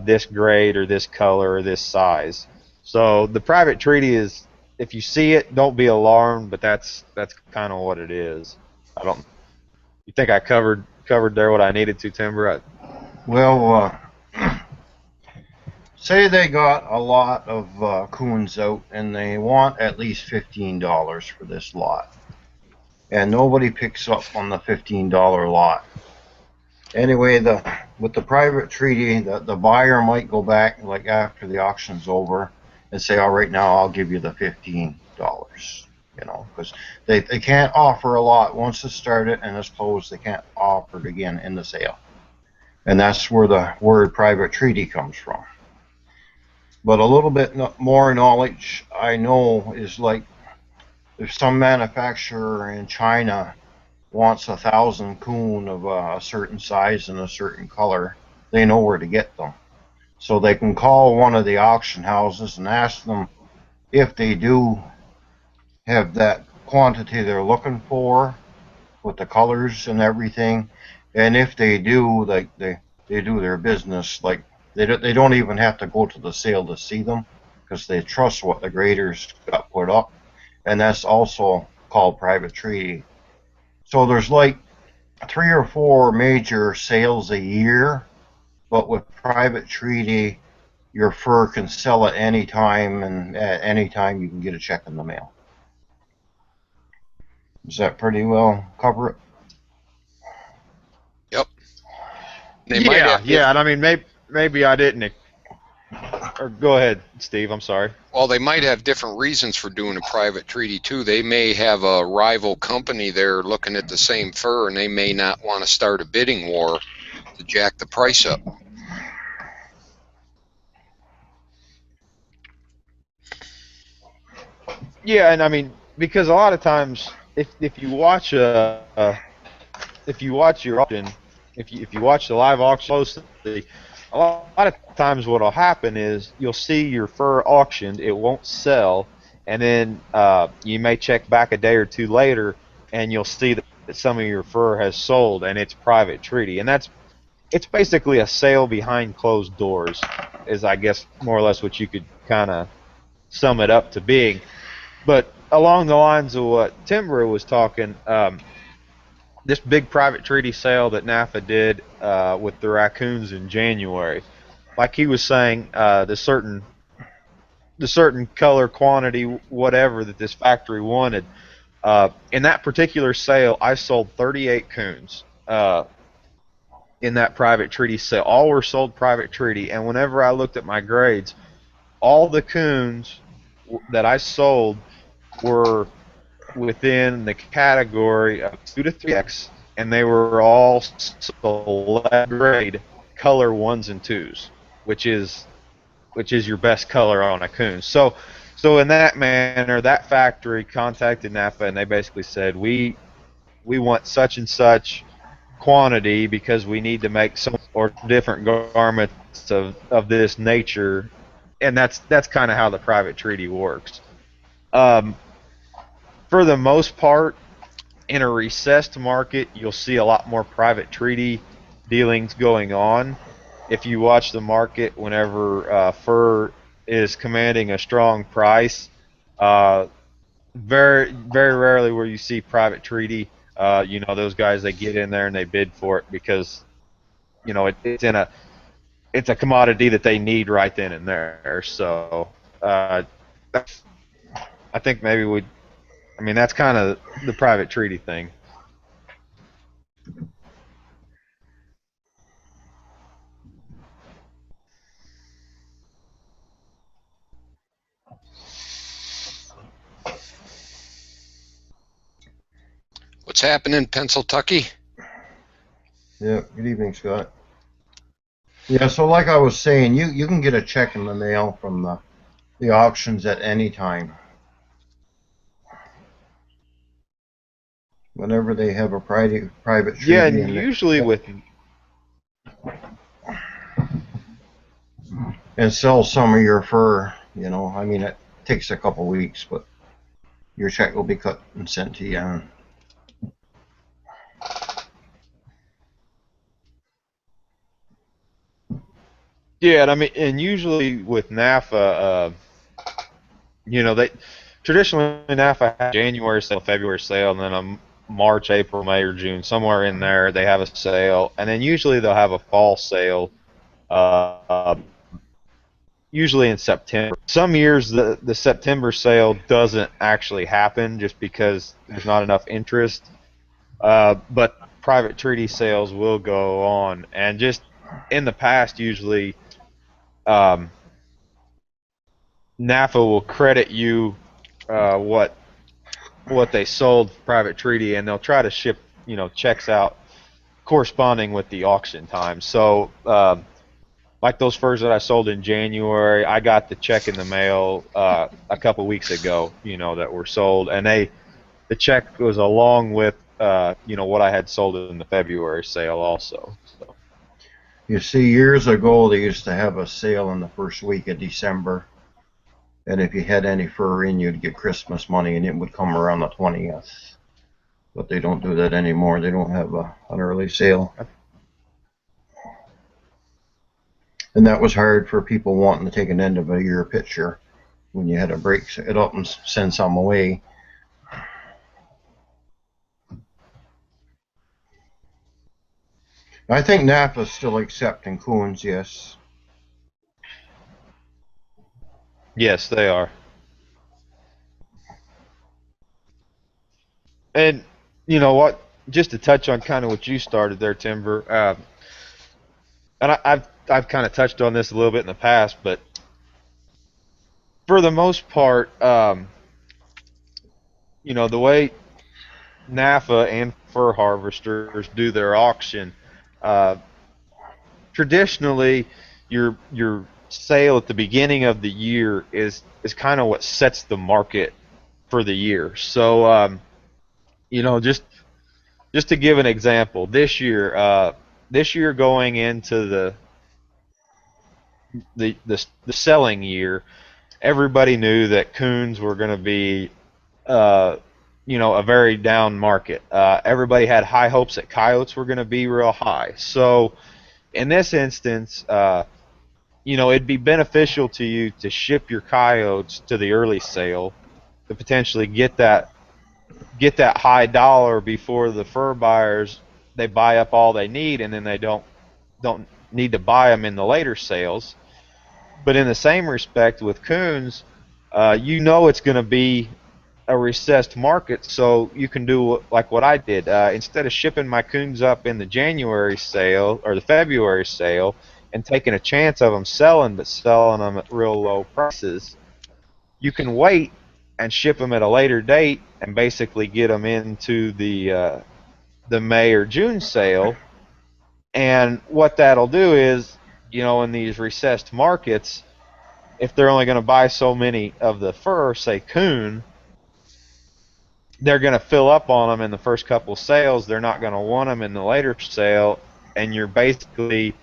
this grade or this color or this size. So the private treaty is, if you see it, don't be alarmed, but that's kind of what it is. I don't. You think I covered there what I needed to, Timber? Well, say they got a lot of coons out and they want at least $15 for this lot, and nobody picks up on the $15 lot. Anyway, with the private treaty, the buyer might go back like after the auction's over and say, all right, now I'll give you the $15, because they can't offer a lot once it's started and it's closed. They can't offer it again in the sale. And that's where the word private treaty comes from. But a little bit more knowledge I know is like if some manufacturer in China wants 1,000 coon of a certain size and a certain color, they know where to get them. So they can call one of the auction houses and ask them if they do have that quantity they're looking for with the colors and everything. And if they do, like they do their business, like they don't even have to go to the sale to see them because they trust what the graders got put up. And that's also called private treaty. So there's like 3 or 4 major sales a year, but with private treaty, your fur can sell at any time, and at any time you can get a check in the mail. Does that pretty well cover it? Yep. They Yeah, might have, yeah, and I mean maybe I didn't. Or go ahead, Steve. I'm sorry. well, they might have different reasons for doing a private treaty too. They may have a rival company there looking at the same fur, and they may not want to start a bidding war to jack the price up. Yeah, and I mean because a lot of times if you watch if you watch your auction, if you watch the live auction closely, a lot of times what'll happen is you'll see your fur auctioned, it won't sell, and then you may check back a day or two later, and you'll see that some of your fur has sold, and it's private treaty, and it's basically a sale behind closed doors, is I guess more or less what you could kind of sum it up to being. But along the lines of what Timber was talking, this big private treaty sale that NAFA did with the raccoons in January, like he was saying, the certain color, quantity, whatever that this factory wanted. In that particular sale, I sold 38 coons in that private treaty sale. All were sold private treaty, and whenever I looked at my grades, all the coons that I sold were within the category of 2 to 3X, and they were all select grade color 1s and 2s, which is your best color on a coon. So in that manner, that factory contacted NAFA, and they basically said we want such and such quantity because we need to make some or different garments of this nature, and that's kind of how the private treaty works. Um, for the most part, in a recessed market, you'll see a lot more private treaty dealings going on. If you watch the market, whenever fur is commanding a strong price, uh, very rarely where you see private treaty. Those guys, they get in there and they bid for it because it's a commodity that they need right then and there. So uh, I think maybe that's kind of the private treaty thing. What's happening, Pennsylvania? Yeah, good evening, Scott. Yeah, so like I was saying, you can get a check in the mail from the auctions at any time. Whenever they have a private Yeah, treaty, and usually with and sell some of your fur, I mean, it takes a couple weeks, but your check will be cut and sent to you. Yeah, and I mean, and usually with NAFA, they traditionally NAFA has January sale, February sale, and then a March, April, May, or June, somewhere in there they have a sale, and then usually they'll have a fall sale, uh, usually in September. Some years the September sale doesn't actually happen just because there's not enough interest. But private treaty sales will go on, and just in the past, usually um, NAFA will credit you what they sold private treaty, and they'll try to ship checks out corresponding with the auction time. So like those furs that I sold in January, I got the check in the mail a couple weeks ago, that were sold, and the check was along with what I had sold in the February sale also. So. You see, years ago they used to have a sale in the first week of December, and if you had any fur in, you'd get Christmas money, and it would come around the 20th. But they don't do that anymore. They don't have an early sale. And that was hard for people wanting to take an end of a year picture when you had to break it up and send some away. I think NAPA's still accepting coons, yes. Yes, they are. And you know what? Just to touch on kind of what you started there, Timber, and I've kind of touched on this a little bit in the past, but for the most part, the way NAFA and fur harvesters do their auction, uh, traditionally, your sale at the beginning of the year is kind of what sets the market for the year. So, just to give an example, this year going into the selling year, everybody knew that coons were going to be, uh, a very down market. Everybody had high hopes that coyotes were going to be real high. So in this instance, it'd be beneficial to you to ship your coyotes to the early sale to potentially get that high dollar before the fur buyers they buy up all they need, and then they don't need to buy them in the later sales. But in the same respect with coons, it's going to be a recessed market, so you can do like what I did. Instead of shipping my coons up in the January sale or the February sale and taking a chance of them selling, but selling them at real low prices, you can wait and ship them at a later date and basically get them into the May or June sale. And what that'll do is, in these recessed markets, if they're only going to buy so many of the fur, say coon, they're going to fill up on them in the first couple of sales. They're not going to want them in the later sale, and you're basically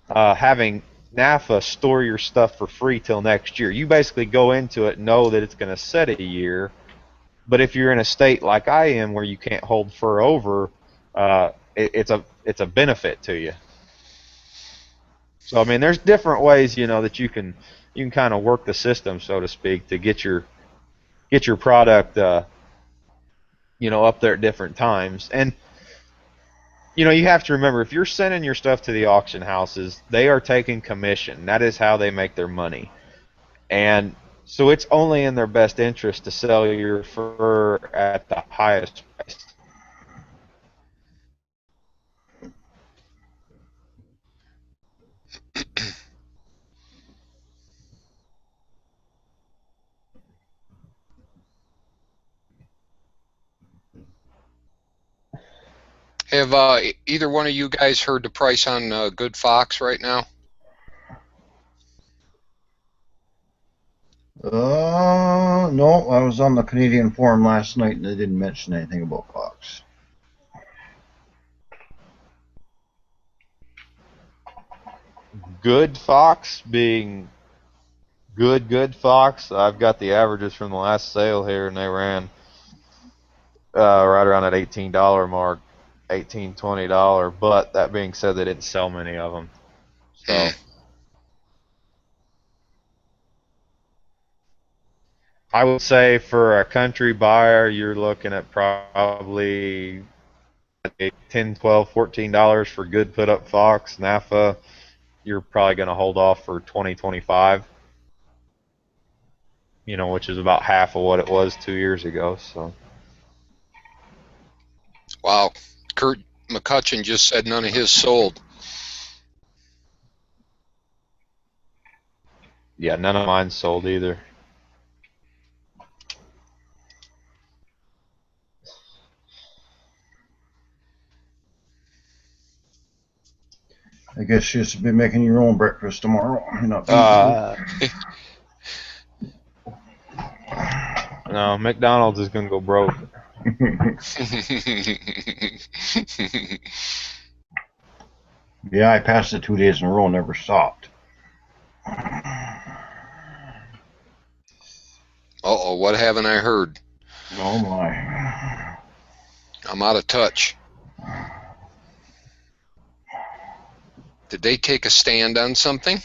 having NAFA store your stuff for free till next year. You basically go into it, know that it's going to set a year, but if you're in a state like I am where you can't hold fur over, it's a benefit to you. So I mean, there's different ways that you can kind of work the system, so to speak, to get your product up there at different times. And you have to remember, if you're sending your stuff to the auction houses, they are taking commission. That is how they make their money. And so it's only in their best interest to sell your fur at the highest price. Have either one of you guys heard the price on good fox right now? No, I was on the Canadian Forum last night and they didn't mention anything about fox. Good fox being good fox. I've got the averages from the last sale here, and they ran right around that $18 mark, $18-20. But that being said, they didn't sell many of them. So I would say for a country buyer, you're looking at probably $10, $12, $14 for good put up fox. NAFA, you're probably going to hold off for 2025. Which is about half of what it was 2 years ago. So. Wow, Kurt, McCutcheon just said none of his sold. Yeah, none of mine sold either. I guess you should be making your own breakfast tomorrow. You're not No, McDonald's is gonna go broke. Yeah, I passed it 2 days in a row, never stopped. Uh-oh, what haven't I heard? Oh my. I'm out of touch. Did they take a stand on something?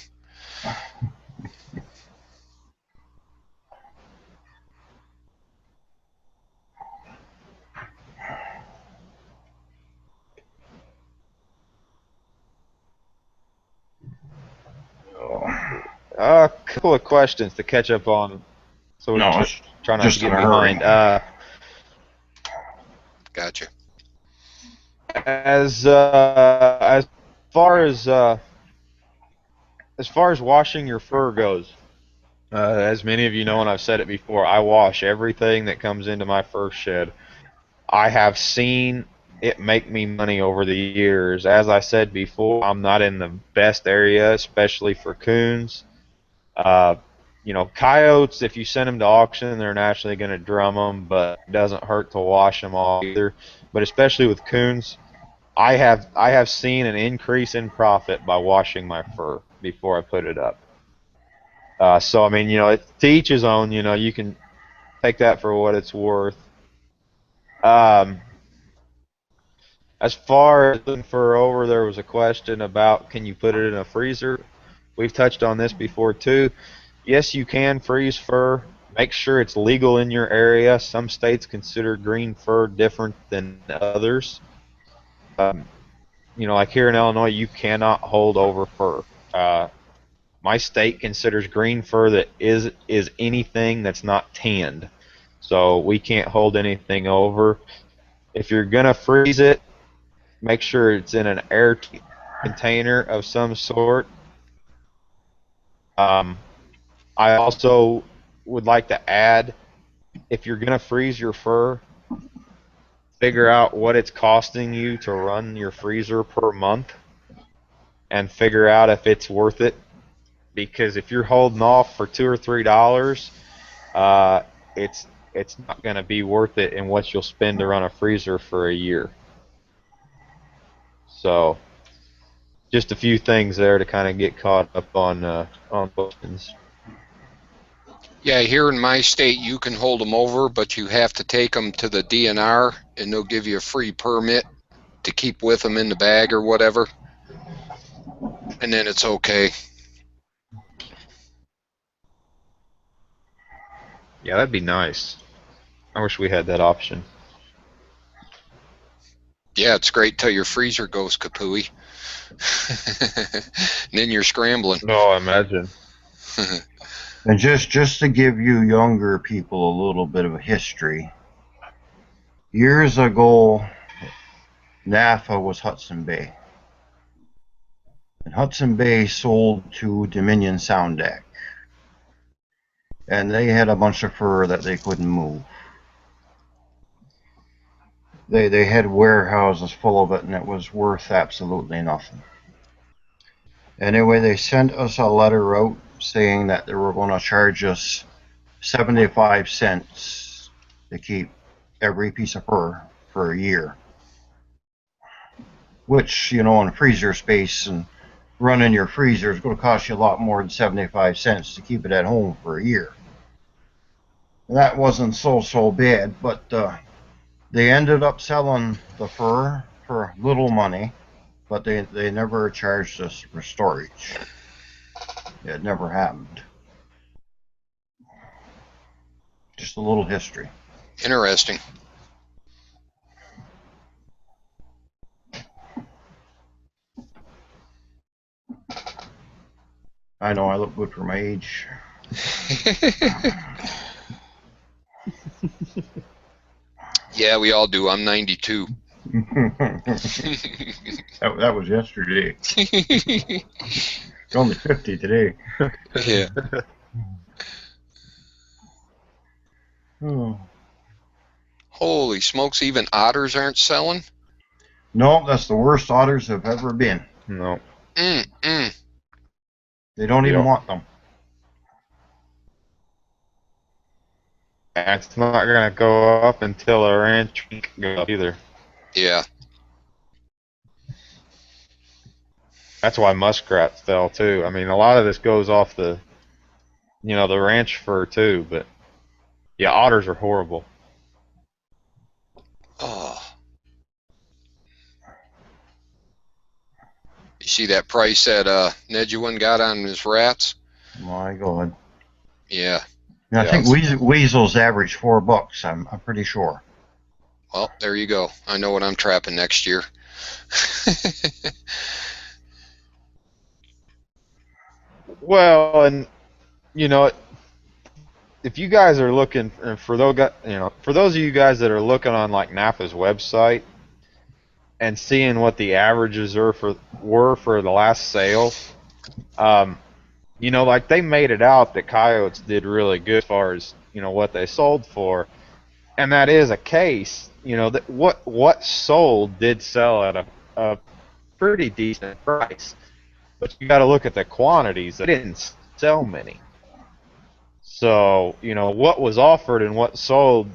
A couple of questions to catch up on, so we No, try not to just in get a hurry. behind. Gotcha. As far as washing your fur goes, as many of you know, and I've said it before, I wash everything that comes into my fur shed. I have seen it make me money over the years. As I said before, I'm not in the best area, especially for coons. Uh, coyotes, if you send them to auction, they're naturally going to drum them, but it doesn't hurt to wash them all either. But especially with coons, I have seen an increase in profit by washing my fur before I put it up. So I mean, to each his own. You can take that for what it's worth. Um, as far as looking for over, there was a question about can you put it in a freezer? We've touched on this before too. Yes, you can freeze fur. Make sure it's legal in your area. Some states consider green fur different than others. Like here in Illinois, you cannot hold over fur. My state considers green fur that is anything that's not tanned. So we can't hold anything over. If you're gonna freeze it, make sure it's in an airtight container of some sort. I also would like to add, if you're gonna freeze your fur, figure out what it's costing you to run your freezer per month, and figure out if it's worth it. Because if you're holding off for $2 or $3, uh, it's not going to be worth it in what you'll spend to run a freezer for a year. So, just a few things there to kind of get caught up on questions. Yeah, here in my state, you can hold them over, but you have to take them to the DNR, and they'll give you a free permit to keep with them in the bag or whatever, and then it's okay. Yeah, that'd be nice. I wish we had that option. Yeah, it's great till your freezer goes kapooey. And then you're scrambling. No, I imagine. And just to give you younger people a little bit of a history, years ago, NAFA was Hudson Bay. And Hudson Bay sold to Dominion Sound Deck. And they had a bunch of fur that they couldn't move. They had warehouses full of it, and it was worth absolutely nothing. Anyway, they sent us a letter out saying that they were going to charge us 75 cents to keep every piece of fur for a year. Which, in freezer space and running your freezer is going to cost you a lot more than 75 cents to keep it at home for a year. And that wasn't so bad, but they ended up selling the fur for little money, but they never charged us for storage. It never happened. Just a little history. Interesting. I know I look good for my age. Yeah, we all do. I'm 92. That was yesterday. It's only 50 today. Yeah. Oh. Holy smokes, even otters aren't selling? No, that's the worst otters have ever been. No. Mm. They don't even Yep. want them. It's not gonna go up until a ranch goes up either. Yeah. That's why muskrats fell too. I mean, a lot of this goes off the, the ranch fur too. But yeah, otters are horrible. Oh. You see that price that Nejuan got on his rats? My God. Yeah. I Yeah. think weasels average $4. I'm pretty sure. Well, there you go. I know what I'm trapping next year. Well, and you know, if you guys are looking for those of you guys that are looking on like NAPA's website and seeing what the averages were for the last sale, like they made it out that coyotes did really good as far as what they sold for, and that is a case. That what sold did sell at a pretty decent price, but you got to look at the quantities. They didn't sell many. So, what was offered and what sold,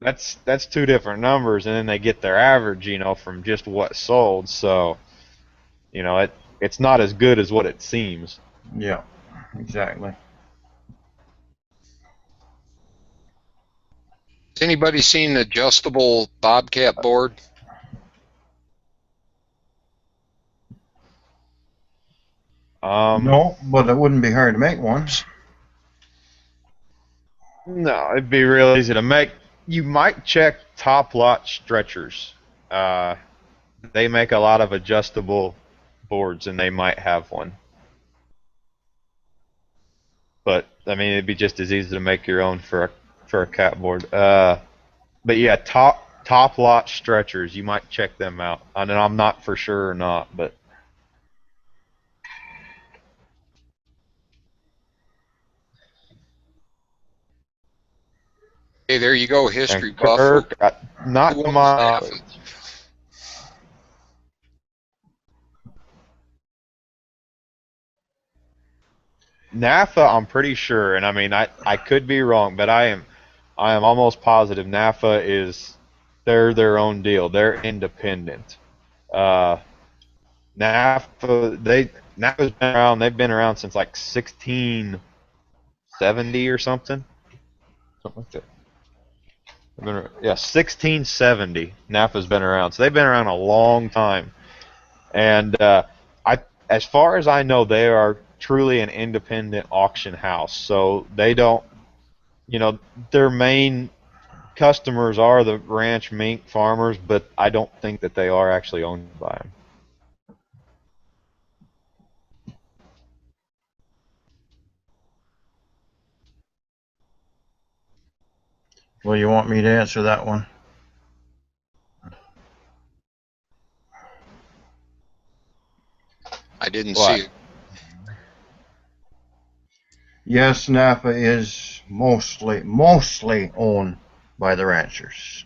that's two different numbers, and then they get their average, from just what sold. So, it's not as good as what it seems. Yeah, exactly. Has anybody seen an adjustable bobcat board? No, but it wouldn't be hard to make one. No, it'd be real easy to make. You might check Top Lot Stretchers. They make a lot of adjustable boards, and they might have one. But I mean, it'd be just as easy to make your own for a cat board. But yeah, top lot stretchers. You might check them out. And I'm not for sure or not, but Hey, there you go, and history buff. Kirk, not Who to owns my NAFA? knowledge. NAFA, I'm pretty sure, and I mean, I could be wrong, but I am almost positive NAFA they're their own deal. They're independent. Uh, NAFA's been around. They've been around since like 1670 or something like that. Yeah, 1670. NAFA's been around, so they've been around a long time. And as far as I know, they are truly an independent auction house. So they don't, their main customers are the ranch mink farmers, but I don't think that they are actually owned by them. Well, you want me to answer that one? I didn't see What? it. Yes, NAFA is mostly owned by the ranchers.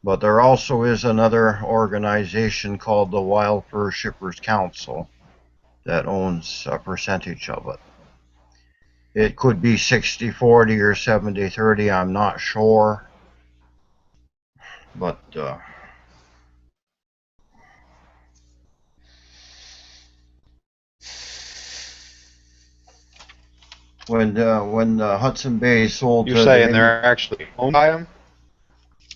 But there also is another organization called the Wild Fur Shippers Council that owns a percentage of it. It could be 60-40 or 70-30, I'm not sure. But when Hudson Bay sold You're to the saying they're actually owned by them?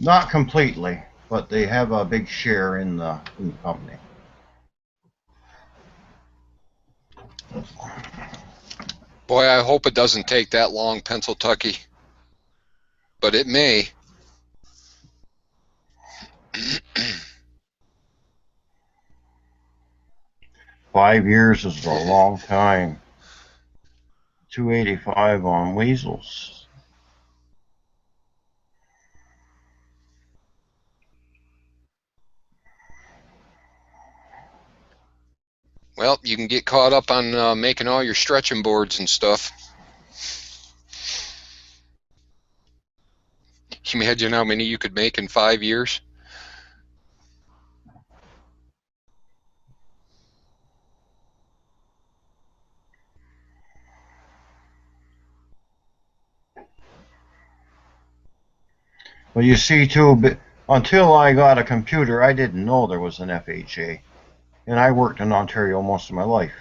not completely, but they have a big share in the company. Boy, I hope it doesn't take that long, Pennsylvania. But it may. 5 years is a long time. 285 on weasels. Well, you can get caught up on making all your stretching boards and stuff. Can you imagine how many you could make in 5 years? Well, you see, too, but until I got a computer, I didn't know there was an FHA. And I worked in Ontario most of my life.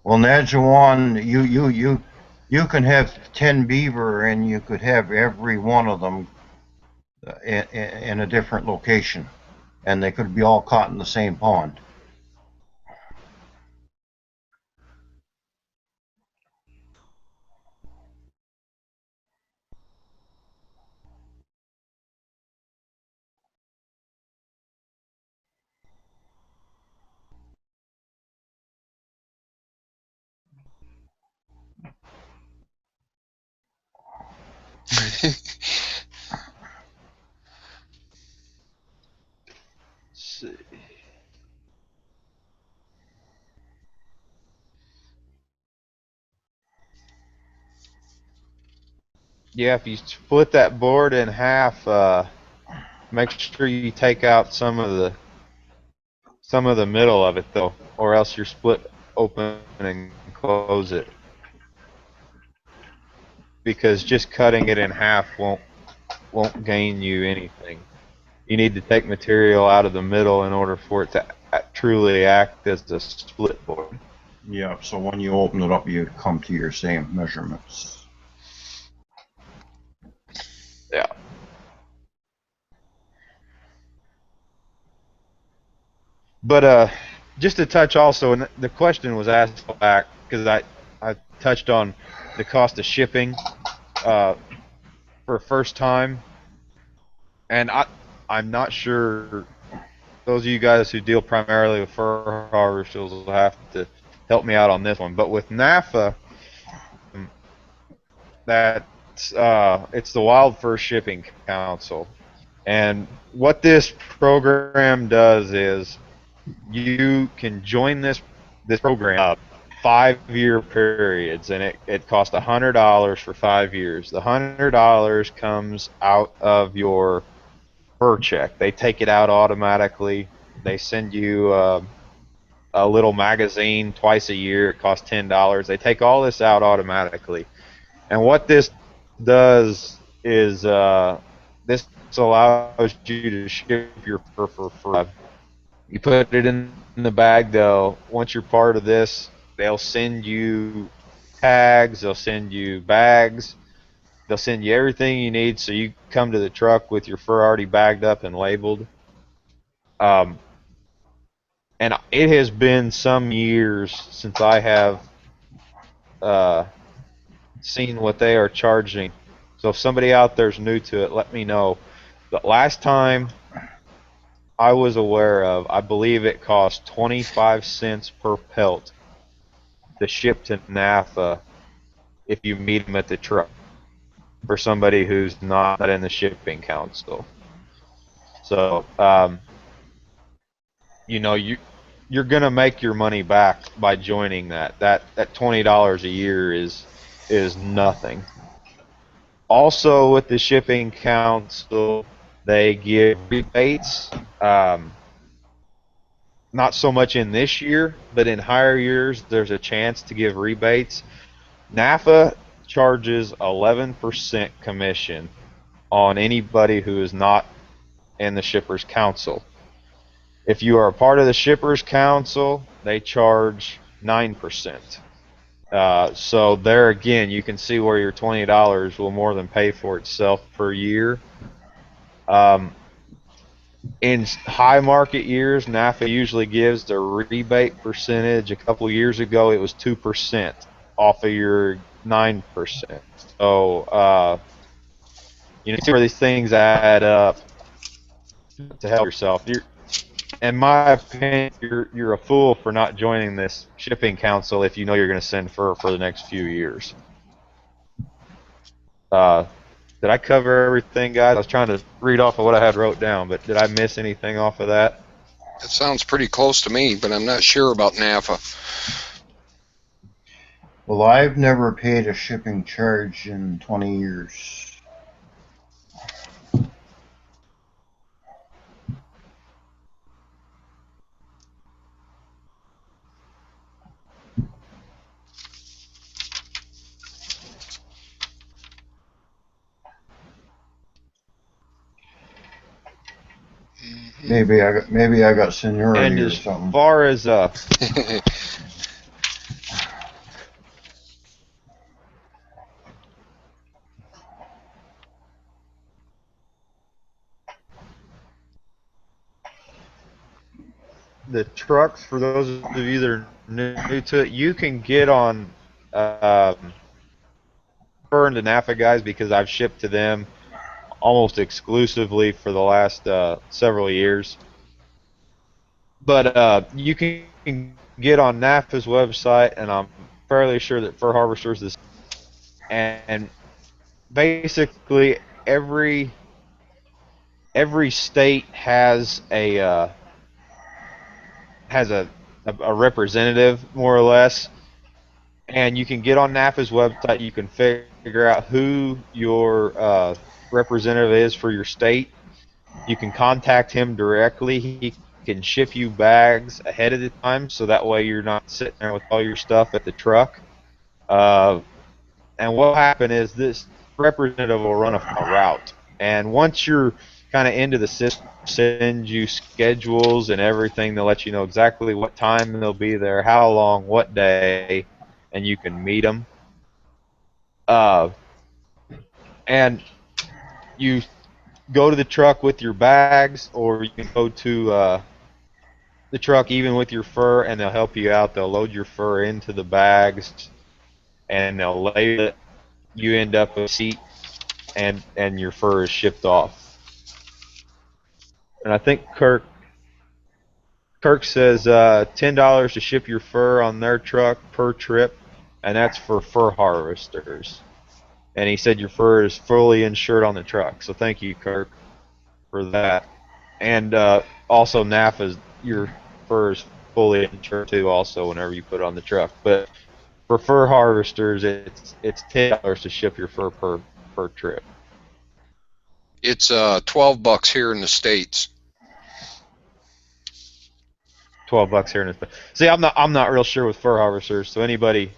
Well, Najawan, you can have 10 beaver, and you could have every one of them in a different location, and they could be all caught in the same pond. See. Yeah, if you split that board in half, make sure you take out some of the middle of it though, or else you're split open and close it. Because just cutting it in half won't gain you anything. You need to take material out of the middle in order for it to truly act as a split board. Yeah, so when you open it up, you come to your same measurements. Yeah. But just to touch also, and the question was asked back because I touched on the cost of shipping for first time, and I'm not sure. Those of you guys who deal primarily with fur harvesters will have to help me out on this one. But with NAFA, it's the Wild Fur Shipping Council, and what this program does is you can join this program 5-year periods, and it costs $100 for 5 years. The $100 comes out of your fur check. They take it out automatically. They send you a little magazine twice a year. It costs $10. They take all this out automatically. And what this does is this allows you to ship your fur for free. You put it in the bag, though. Once you're part of this, they'll send you tags, they'll send you bags, they'll send you everything you need so you come to the truck with your fur already bagged up and labeled. Um, and it has been some years since I have uh, seen what they are charging. So if somebody out there's new to it, let me know. The last time I was aware of, I believe it cost 25 cents per pelt to ship to NAFA if you meet them at the truck for somebody who's not in the shipping council. So, you're gonna make your money back by joining that. That $20 a year is nothing. Also, with the shipping council, they give rebates. Not so much in this year, but in higher years, there's a chance to give rebates. NAFA charges 11% commission on anybody who is not in the Shippers Council. If you are a part of the Shippers Council, they charge 9%. So there again, you can see where your $20 will more than pay for itself per year. In high market years, NAFA usually gives the rebate percentage. A couple years ago, it was 2% off of your 9%. So, see where these things add up to help yourself. in my opinion, you're a fool for not joining this shipping council if you know you're going to send fur for the next few years. Did I cover everything, guys? I was trying to read off of what I had wrote down, but did I miss anything off of that? That sounds pretty close to me, but I'm not sure about NAFA. Well, I've never paid a shipping charge in 20 years. Maybe I got seniority And or as something. far as the trucks, for those of you that are new to it, you can get on fur and NAFA guys because I've shipped to them almost exclusively for the last several years. But you can get on NAFA's website, and I'm fairly sure that Fur Harvesters is, and basically every state has a representative, more or less, and you can get on NAFA's website. You can figure out who your representative is for your state. You can contact him directly. He can ship you bags ahead of the time, so that way you're not sitting there with all your stuff at the truck. And what will happen is this representative will run a route, and once you're kind of into the system, send you schedules and everything. They'll let you know exactly what time they'll be there, how long, what day, and you can meet them. And you go to the truck with your bags, or you can go to the truck even with your fur, and they'll help you out. They'll load your fur into the bags, and they'll label it. You end up with a seat, and your fur is shipped off. And I think Kirk says $10 to ship your fur on their truck per trip, and that's for fur harvesters. And he said your fur is fully insured on the truck. So thank you, Kirk, for that. And also NAFA's, your fur is fully insured too, also, whenever you put it on the truck. But for fur harvesters, it's $10 to ship your fur per trip. It's $12 here in the States. $12 here in the States. See, I'm not real sure with fur harvesters. So anybody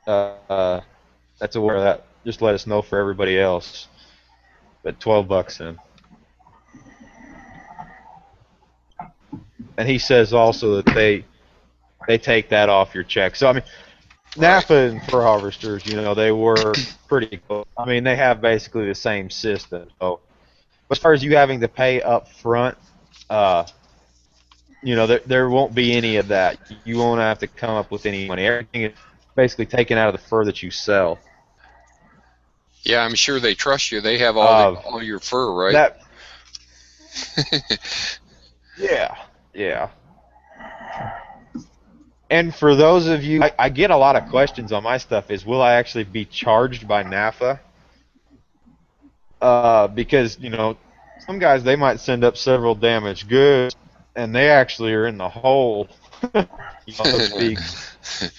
that's aware of that, just let us know for everybody else. But $12 in. And he says also that they take that off your check. So I mean, NAFA and fur harvesters, they work pretty close. I mean, they have basically the same system. So as far as you having to pay up front, there won't be any of that. You won't have to come up with any money. Everything is basically taken out of the fur that you sell. Yeah, I'm sure they trust you. They have all your fur, right? Yeah. And for those of you, I get a lot of questions on my stuff is, will I actually be charged by NAFA? Because, some guys, they might send up several damaged goods, and they actually are in the hole, so to speak.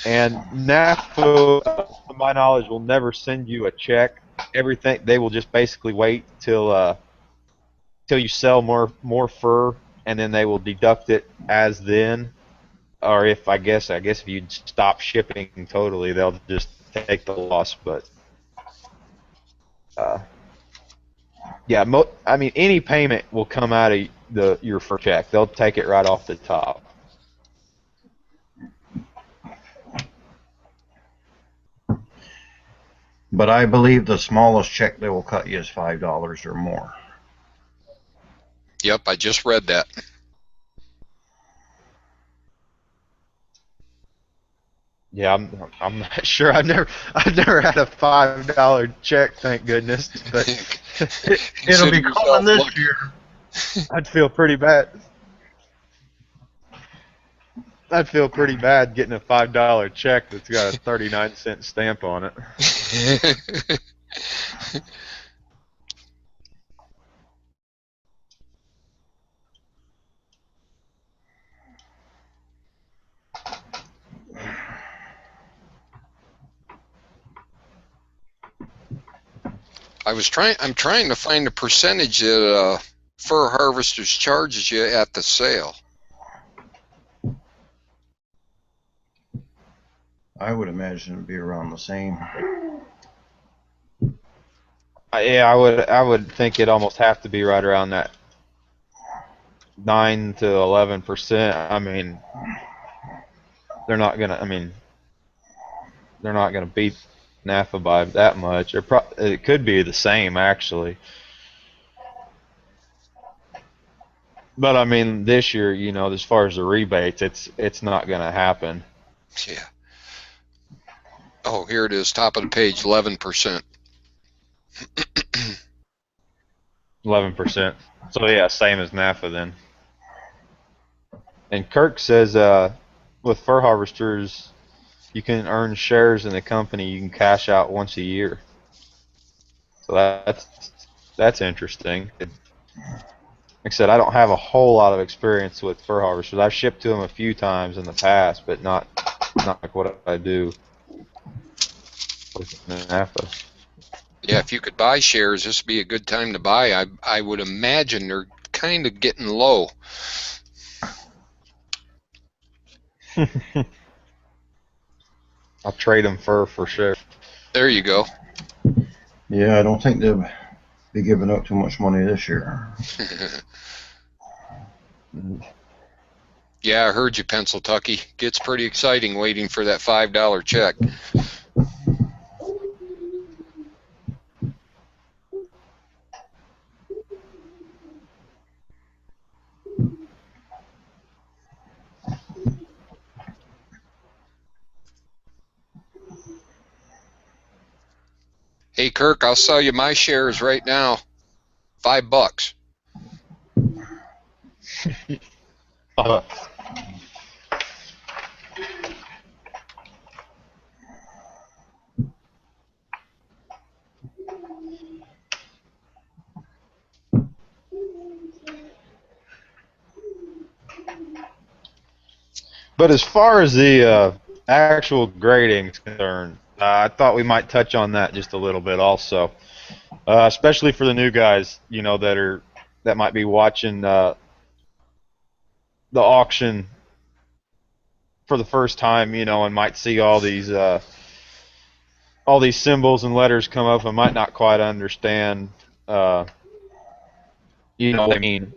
And NAFA, to my knowledge, will never send you a check. Everything, they will just basically wait till you sell more fur, and then they will deduct it as then. Or if I guess if you stop shipping totally, they'll just take the loss. But yeah, I mean, any payment will come out of your fur check. They'll take it right off the top. But I believe the smallest check they will cut you is $5 or more. Yep, I just read that. Yeah, I'm not sure. I've never had a $5 check, thank goodness. But it'll be coming this year. I'd feel pretty bad. I'd feel pretty bad getting a $5 check that's got a 39-cent stamp on it. I'm trying to find the percentage that Fur Harvesters charges you at the sale. I would imagine it'd be around the same. Yeah, I would think it'd almost have to be right around that 9 to 11%. I mean, they're not gonna. I mean, they're not gonna beat NAFA by that much. It could be the same actually. But I mean, this year, you know, as far as the rebates, it's not gonna happen. Yeah. Oh, here it is, top of the page, 11%. 11%. So yeah, same as NAFA then. And Kirk says, with fur harvesters, you can earn shares in the company. You can cash out once a year. So that's interesting. Like I said, I don't have a whole lot of experience with fur harvesters. I've shipped to them a few times in the past, but not like what I do with NAFA. Yeah, if you could buy shares, this would be a good time to buy. I would imagine they're kind of getting low. I'll trade them fur for sure. There you go. Yeah, I don't think they'll be giving out too much money this year. Yeah, I heard you, Pennsyltucky. Gets pretty exciting waiting for that $5 check. Hey, Kirk, I'll sell you my shares right now. $5. But as far as the actual grading is concerned, I thought we might touch on that just a little bit also, especially for the new guys, you know, that might be watching the auction for the first time, you know, and might see all these symbols and letters come up and might not quite understand, you know what I mean.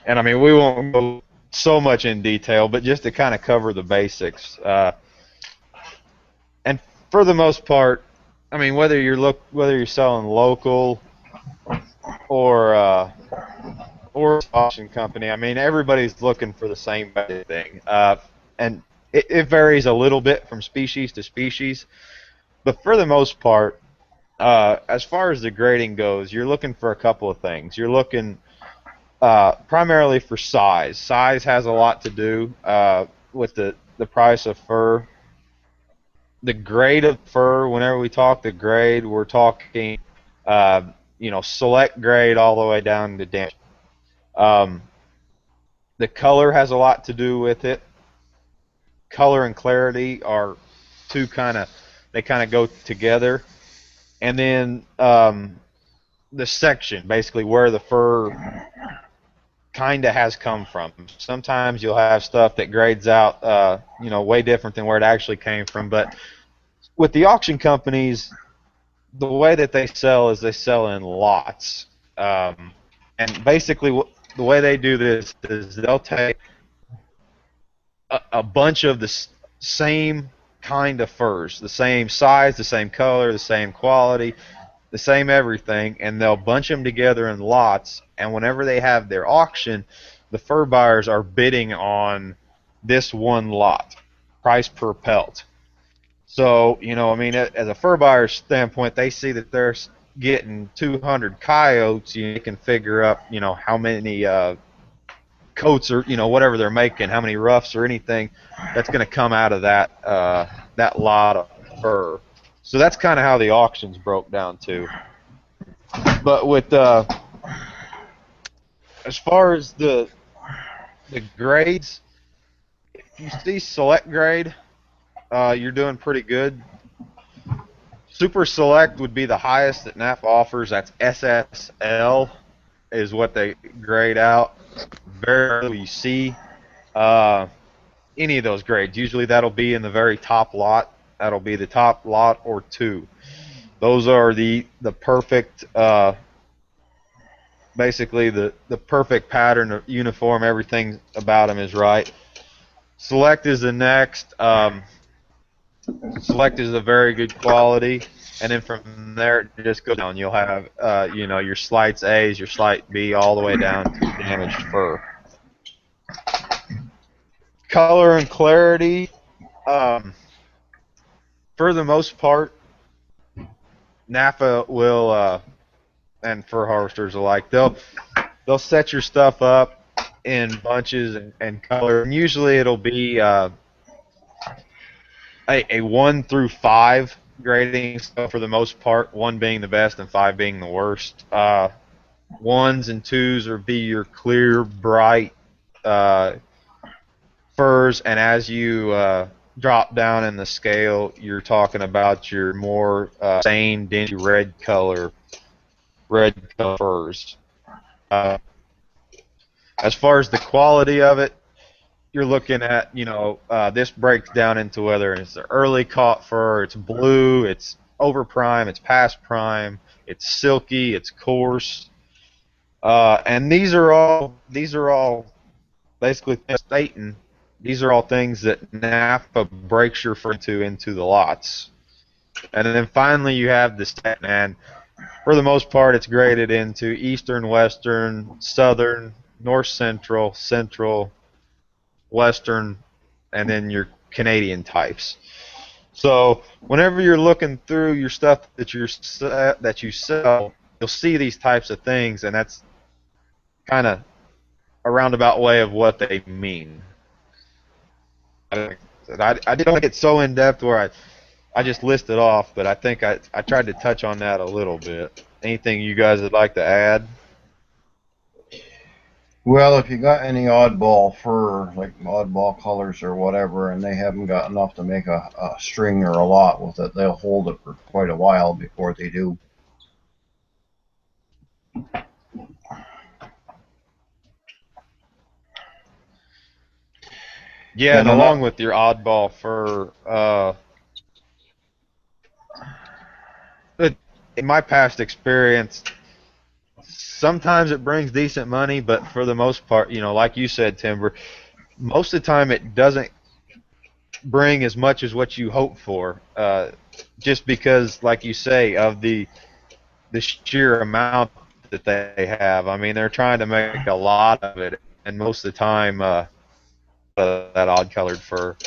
And I mean, we won't go so much in detail, but just to kind of cover the basics. And for the most part, I mean, whether you're selling local or auction company, I mean, everybody's looking for the same thing. And it varies a little bit from species to species, but for the most part, as far as the grading goes, you're looking for a couple of things. You're looking primarily for size. Size has a lot to do with the price of fur. The grade of fur, whenever we talk the grade, we're talking, you know, select grade all the way down to damage. The color has a lot to do with it. Color and clarity are they kind of go together. And then the section, basically where the fur kind of has come from. Sometimes you'll have stuff that grades out, you know, way different than where it actually came from. But with the auction companies, the way that they sell is they sell in lots. And basically the way they do this is they'll take a bunch of the same kind of furs, the same size, the same color, the same quality, the same everything, and they'll bunch them together in lots. And whenever they have their auction, the fur buyers are bidding on this one lot, price per pelt. So, you know, I mean, as a fur buyer's standpoint, they see that they're getting 200 coyotes. You can figure up, you know, how many coats or whatever they're making, how many roughs or anything that's going to come out of that lot of fur. So that's kind of how the auctions broke down too. But with as far as the grades, if you see select grade, you're doing pretty good. Super select would be the highest that NAF offers. That's SSL is what they grade out. Very rarely you see any of those grades. Usually that'll be in the very top lot. That'll be the top lot or two. Those are the perfect, basically the perfect pattern of uniform. Everything about them is right. Select is the next. Select is a very good quality, and then from there it just goes down. You'll have your slights A's, your slight B, all the way down to damaged fur. Color and clarity, for the most part, NAFA will and fur harvesters alike, they'll set your stuff up in bunches and color, and usually it'll be a 1 through 5 grading, so for the most part, 1 being the best and 5 being the worst. 1s and 2s are be your clear, bright furs, and as you drop down in the scale, you're talking about your more sane, dingy red color furs. As far as the quality of it, you're looking at, this breaks down into whether it's an early caught fur, it's blue, it's over prime, it's past prime, it's silky, it's coarse, and these are all basically stating these are all things that NAFA breaks your fur into the lots. And then finally you have the stat, and for the most part it's graded into eastern, western, southern, north central, central, western, and then your Canadian types. So whenever you're looking through your stuff that you sell, you'll see these types of things, and that's kind of a roundabout way of what they mean. I didn't get so in depth where I just listed off, but I think I tried to touch on that a little bit. Anything you guys would like to add? Well, if you got any oddball fur, like oddball colors or whatever, and they haven't got enough to make a string or a lot with it, they'll hold it for quite a while before they do. Yeah, and along with your oddball fur, in my past experience, sometimes it brings decent money, but for the most part, like you said, Timber, most of the time it doesn't bring as much as what you hope for, just because, like you say, of the sheer amount that they have. I mean, they're trying to make a lot of it, and most of the time, that odd-colored fur.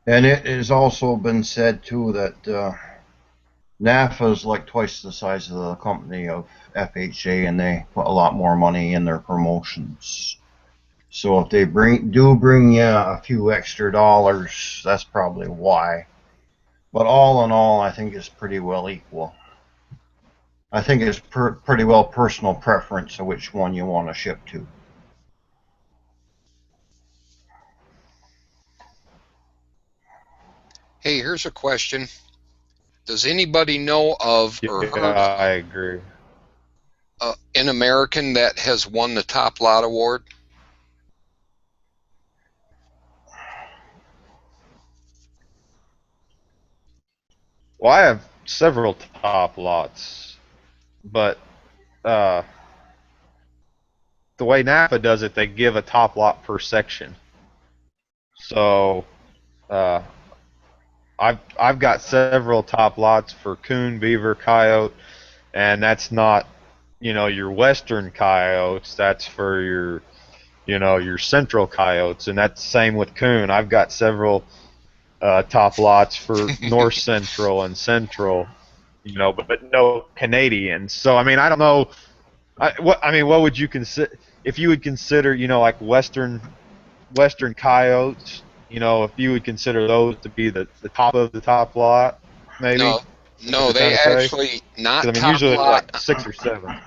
And it has also been said too that NAFA is like twice the size of the company of FHA, and they put a lot more money in their promotions. So if they do bring you a few extra dollars, that's probably why. But all in all, I think it's pretty well equal. I think it's pretty well personal preference of which one you want to ship to. Hey, here's a question. Does anybody know of or Yeah, heard I agree. an American that has won the Top Lot Award? Well, I have several top lots, but the way NAFA does it, they give a top lot per section. So uh, I've got several top lots for coon, beaver, coyote, and that's not your western coyotes. That's for your central coyotes, and that's the same with coon. I've got several top lots for north central and central. but no Canadians. So I mean, I don't know. What would you consider if you would consider, like Western coyotes? If you would consider those to be the top of the top lot, maybe. No, Is that what no, you're trying they to say? actually Because not I mean, top usually they're like lot, 6 or 7.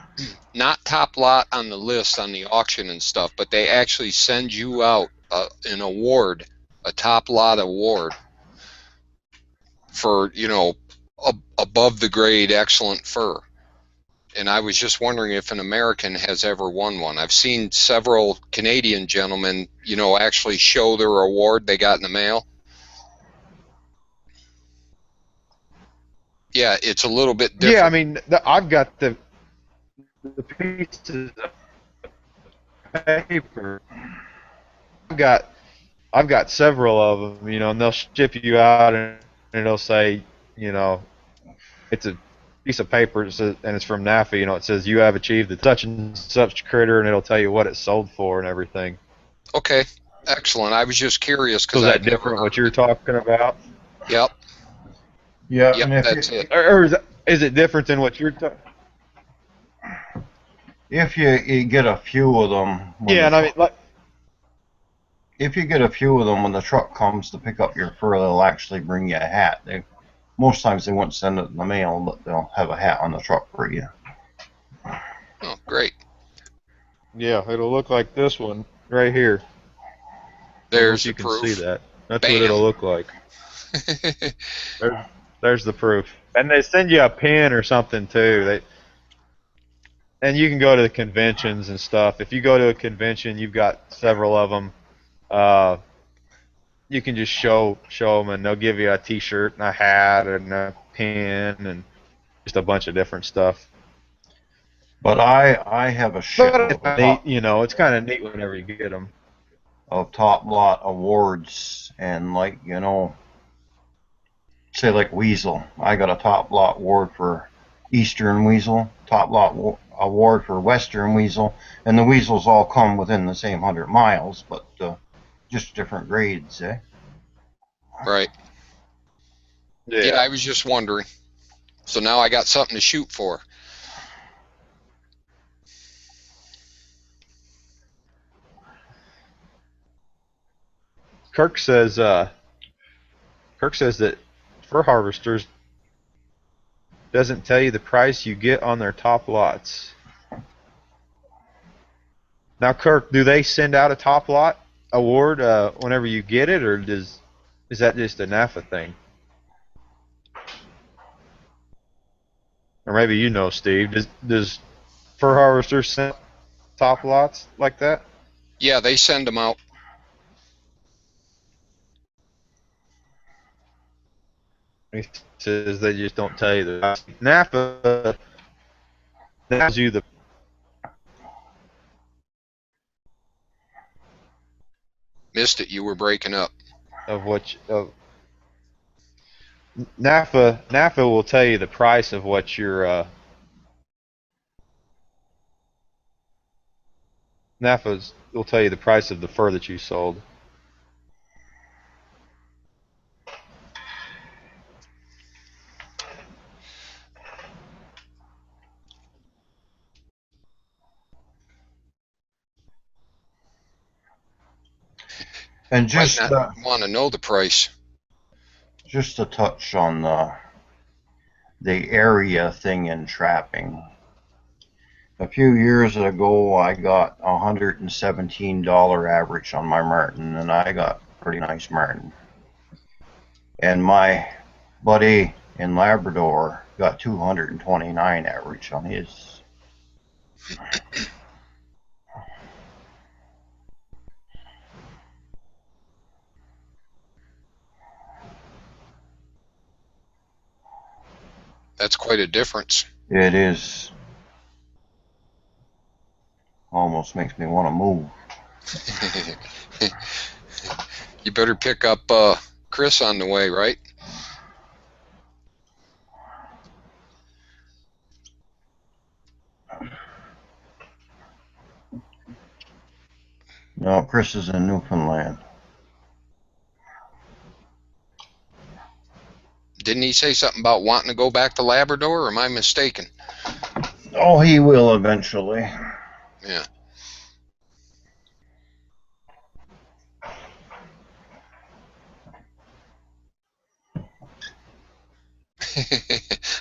not top lot on the list on the auction and stuff, but they actually send you out an award, a top lot award for above the grade excellent fur. And I was just wondering if an American has ever won one. I've seen several Canadian gentlemen, actually show their award they got in the mail. Yeah, it's a little bit different. Yeah, I mean, I've got the pieces of paper. I've got several of them, and they'll ship you out, and it'll say, you know, it's a piece of paper, and it's from NAFA. It says you have achieved the such and such critter, and it'll tell you what it sold for and everything. Okay, excellent. I was just curious So because is I'd that never different heard what of you're it. talking about? Yep, Yeah, yep, and if that's you it. Or is it different than what you're talking? if you get a few of them, Yeah, and I mean, like, if you get a few of them when the truck comes to pick up your fur, they'll actually bring you a hat. Most times they won't send it in the mail, but they'll have a hat on the truck for you. Oh, great. yeah, it'll look like this one right here. I don't know There's if the you can see proof. that. That's what Bam. it'll look like. There's the proof. And they send you a pin or something too. And you can go to the conventions and stuff. If you go to a convention, you've got several of them. You can just show them, and they'll give you a T-shirt and a hat and a pin and just a bunch of different stuff. But I have a But shitload it's neat, it's kind of neat whenever you get them. of top lot awards, and say like weasel. I got a top lot award for eastern weasel, top lot award for western weasel, and the weasels all come within the same 100 miles, but just different grades, eh? Right. Yeah, I was just wondering. So now I got something to shoot for. Kirk says that fur harvesters doesn't tell you the price you get on their top lots. Now, Kirk, do they send out a top lot award whenever you get it, or is that just a NAFA thing? Or maybe Steve. Does fur harvesters send top lots like that? Yeah, they send them out. He says they just don't tell you the NAFA tells you the Missed it. You were breaking up. of what NAFA will tell you the price of what your NAFA will tell you the price of the fur that you sold. And Might just not want to know the price. just to touch on the area thing in trapping. A few years ago, I got $117 average on my marten, and I got a pretty nice marten. And my buddy in Labrador got 229 average on his. That's quite a difference. It is. Almost makes me want to move. You better pick up Chris on the way, right? No, Chris is in Newfoundland. Didn't he say something about wanting to go back to Labrador, or am I mistaken? Oh, he will eventually. Yeah.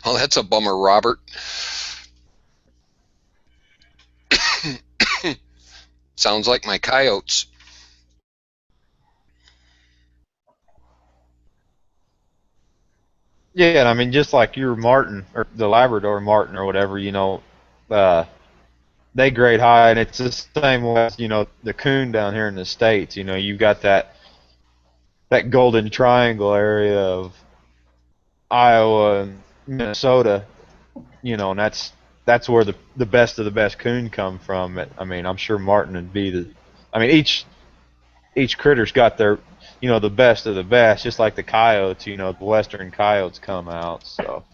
Well, that's a bummer, Robert. Sounds like my coyotes. Yeah, and I mean, just like your Martin or the Labrador Martin or whatever, uh, they grade high, and it's the same way as the coon down here in the states. You've got that golden triangle area of Iowa and Minnesota. And that's where the best of the best coon come from. I mean, I'm sure Martin would be the. I mean, each critter's got their the best of the best, just like the coyotes. The western coyotes come out. So.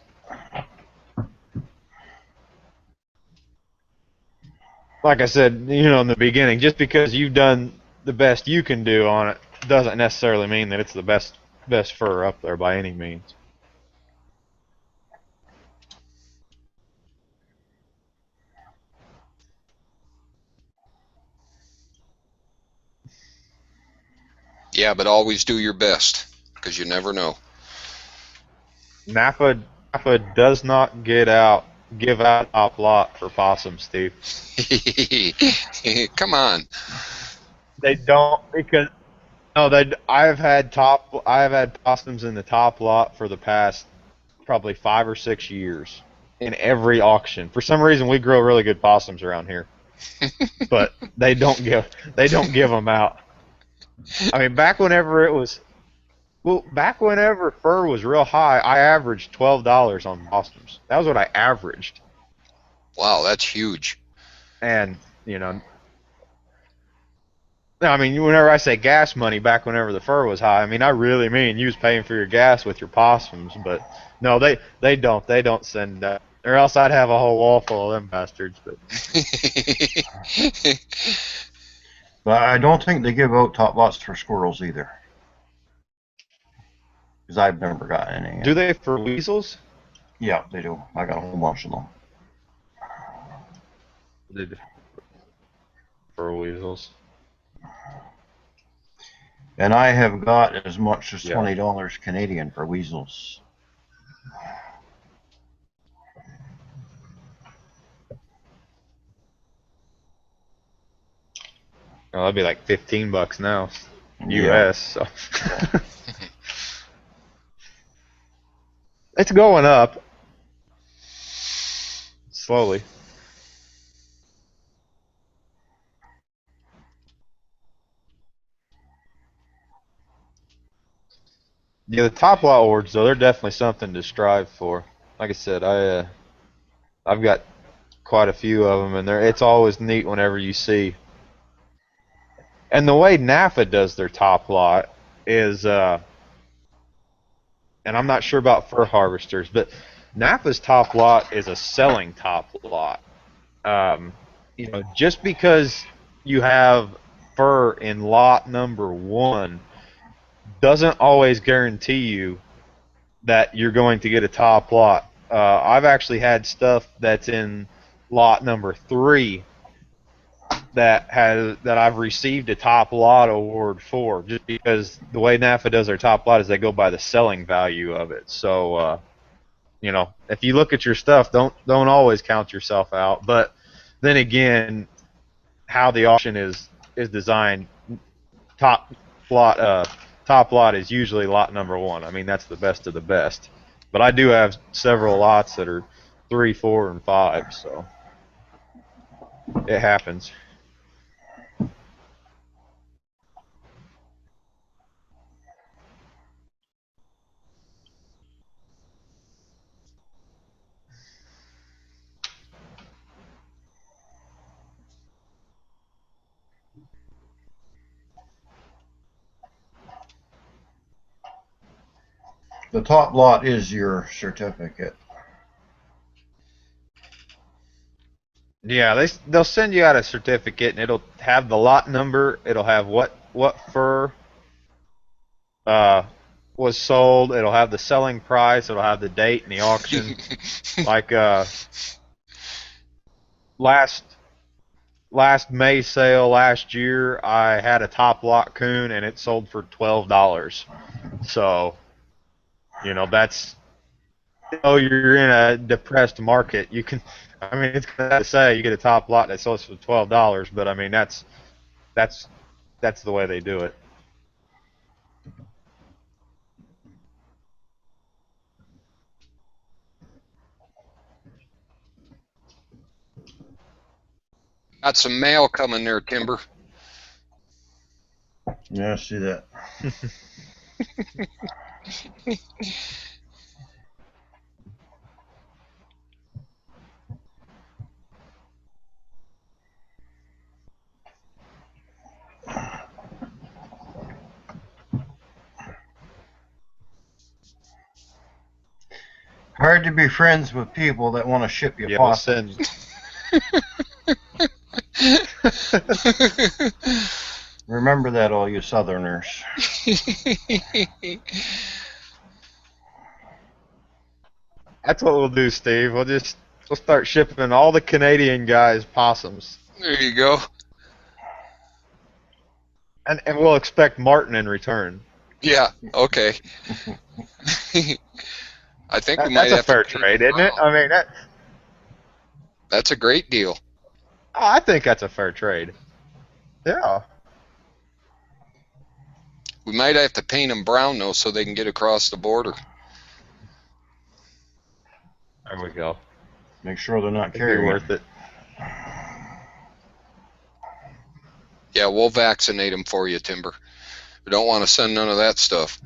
Like I said, in the beginning, just because you've done the best you can do on it doesn't necessarily mean that it's the best fur up there by any means. Yeah, but always do your best, because you never know. Napa does not give out top lot for possums, Steve. Come on. They don't because no, they. I have had possums in the top lot for the past probably 5 or 6 years in every auction. For some reason, we grow really good possums around here, but they don't give them out. I mean, back whenever fur was real high, I averaged $12 on possums. That was what I averaged, Wow, that's huge. and I mean, whenever I say gas money, back whenever the fur was high, I mean I really mean you was paying for your gas with your possums. But no, they don't send that, or else I'd have a whole wall full of them bastards. But But I don't think they give out top lots for squirrels either. Because I've never got any. do they for weasels? Yeah, they do. I got a whole bunch of them. They do for weasels. And I have got as much as Yeah. $20 Canadian for weasels. Oh, that'd be like $15 now, Yeah. U.S. So it's going up slowly. Yeah, the top lot awards though, they're definitely something to strive for. Like I said, I've got quite a few of them, and it's always neat whenever you see. And the way NAFA does their top lot is, and I'm not sure about fur harvesters, but NAFA's top lot is a selling top lot. Um, just because you have fur in lot number one doesn't always guarantee you that you're going to get a top lot. I've actually had stuff that's in lot number three that I've received a top lot award for, just because the way NAFA does their top lot is they go by the selling value of it. So if you look at your stuff, don't always count yourself out. But then again, how the auction is designed, top lot top lot is usually lot number one. I mean, that's the best of the best. But I do have several lots that are 3, 4, and 5, so it happens. The top lot is your certificate. Yeah, they'll send you out a certificate, and it'll have the lot number. It'll have what fur, uh, was sold. It'll have the selling price. It'll have the date and the auction. Like last May sale last year, I had a top lot coon and it sold for $12. So, you know, that's, oh, you're in a depressed market. You can, I mean, it's gonna say you get a top lot that sells for $12, but I mean that's the way they do it. Got some mail coming there, Timber. Yeah, I see that. Hard to be friends with people that want to ship you Yeah, possums. Remember that, all you Southerners. That's what we'll do, Steve. We'll start shipping all the Canadian guys possums. There you go. And we'll expect Martin in return. Yeah, okay. I think we might That's a have fair to trade, isn't it? I mean, that's a great deal. I think that's a fair trade. Yeah. We might have to paint them brown, though, so they can get across the border. There we go. Make sure they're not It'd be carrying. worth it. Yeah, we'll vaccinate them for you, Timber. We don't want to send none of that stuff.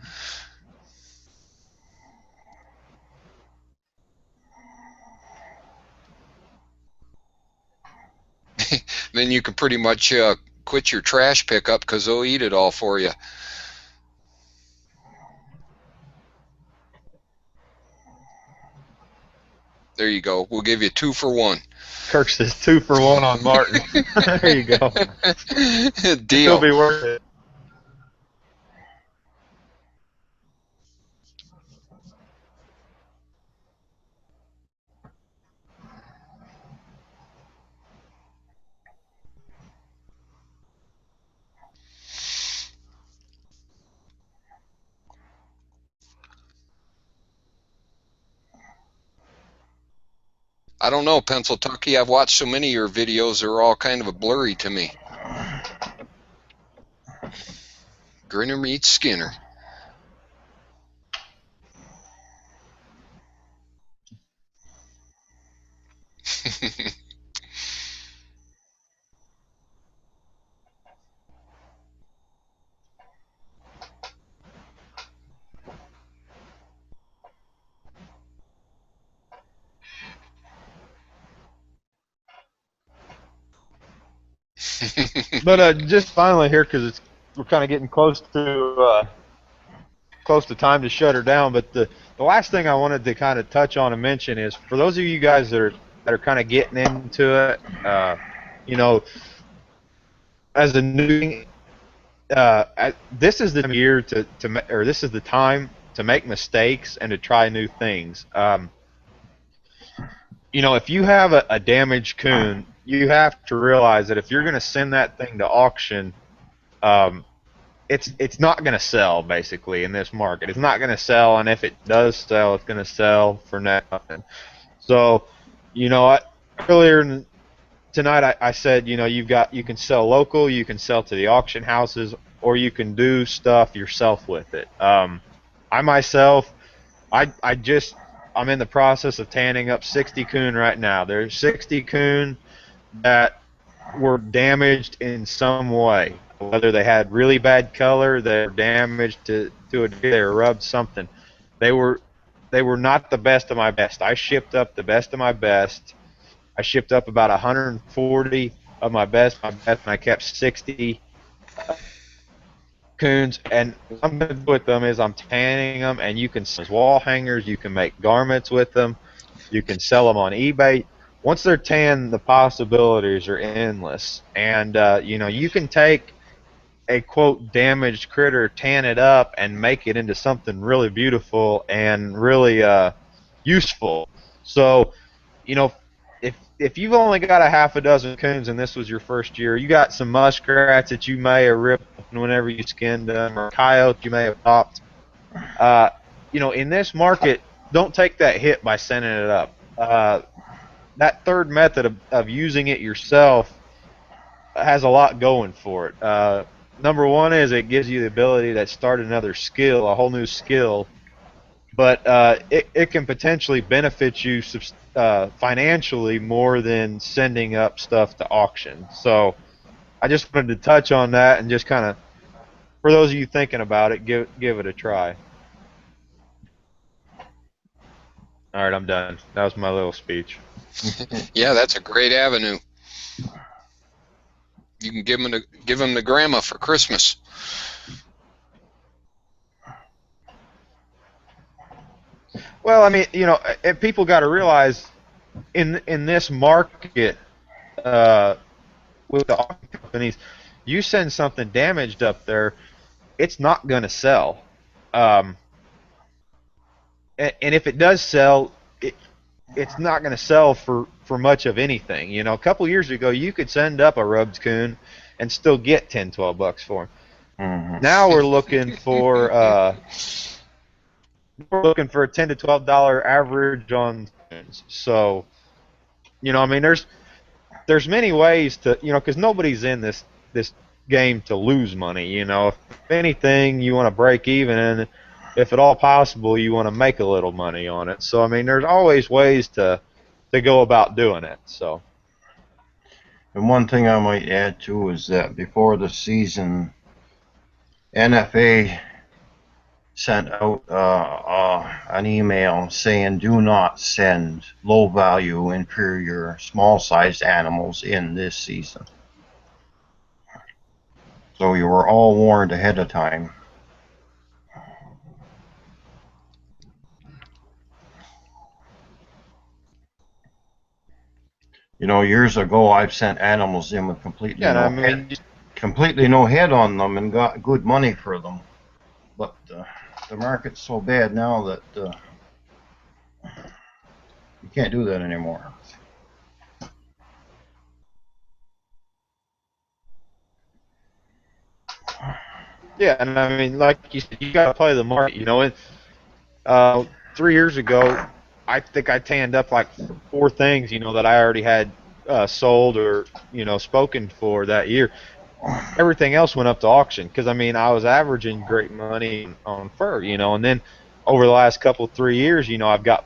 Then you can pretty much quit your trash pickup because they'll eat it all for you. There you go. We'll give you 2 for 1. Kirk says 2 for 1 on Martin. There you go. Deal. It'll be worth it. I don't know, Pennsyltucky. I've watched so many of your videos, they're all kind of blurry to me. Grinner meets Skinner. But just finally here, because we're kind of getting close to time to shut her down. But the last thing I wanted to kind of touch on and mention is, for those of you guys that are kind of getting into it, you know, as a new, this is the year or this is the time to make mistakes and to try new things. You know, if you have a damaged coon, you have to realize that if you're going to send that thing to auction, it's not going to sell, basically, in this market. It's not going to sell, and if it does sell, it's going to sell for nothing. So, you know, earlier tonight I said, you know, you can sell local, you can sell to the auction houses, or you can do stuff yourself with it. I myself, I'm in the process of tanning up 60 coon right now. There's 60 coon that were damaged in some way. Whether they had really bad color, they were damaged to a degree, they were rubbed something. They were not the best of my best. I shipped up the best of my best. I shipped up about 140 of my best, and I kept 60 coons. And what I'm going to do with them is I'm tanning them, and you can sell wall hangers, you can make garments with them, you can sell them on eBay. Once they're tanned, the possibilities are endless. And you know, you can take a quote damaged critter, tan it up, and make it into something really beautiful and really useful. So, you know, if you've only got a half a dozen coons and this was your first year, you got some muskrats that you may have ripped whenever you skinned them, or coyotes you may have popped. You know, in this market, don't take that hit by sending it up. That third method of using it yourself has a lot going for it. Number one is it gives you the ability to start another skill, a whole new skill, but it can potentially benefit you financially more than sending up stuff to auction. So I just wanted to touch on that and just kind of, for those of you thinking about it, give it a try. All right, I'm done. That was my little speech. Yeah, that's a great avenue. You can give them to grandma for Christmas. Well, I mean, you know, people got to realize in this market uh, with the auction companies, you send something damaged up there, it's not going to sell. Um, and if it does sell, it's not going to sell for much of anything. You know, a couple years ago, you could send up a rubbed coon and still get 10, 12 bucks for him. Mhm. Now we're looking for a $10 to $12 average on coons. So, you know, I mean, there's many ways to, you know, because nobody's in this game to lose money. You know, if anything, you want to break even, and if at all possible, you want to make a little money on it. So I mean, there's always ways to go about doing it. So And one thing I might add too is that before the season, NFA sent out an email saying do not send low value, inferior, small sized animals in this season. So you were all warned ahead of time. You know, years ago I've sent animals in with yeah, and I mean, completely no head on them and got good money for them. But the market's so bad now that you can't do that anymore. yeah, and I mean, like you said, you got to play the market. You know, and 3 years ago, I think I tanned up like 4 things, you know, that I already had sold or, you know, spoken for that year. Everything else went up to auction because, I mean, I was averaging great money on fur, you know, and then over the last couple 3 years, you know, I've got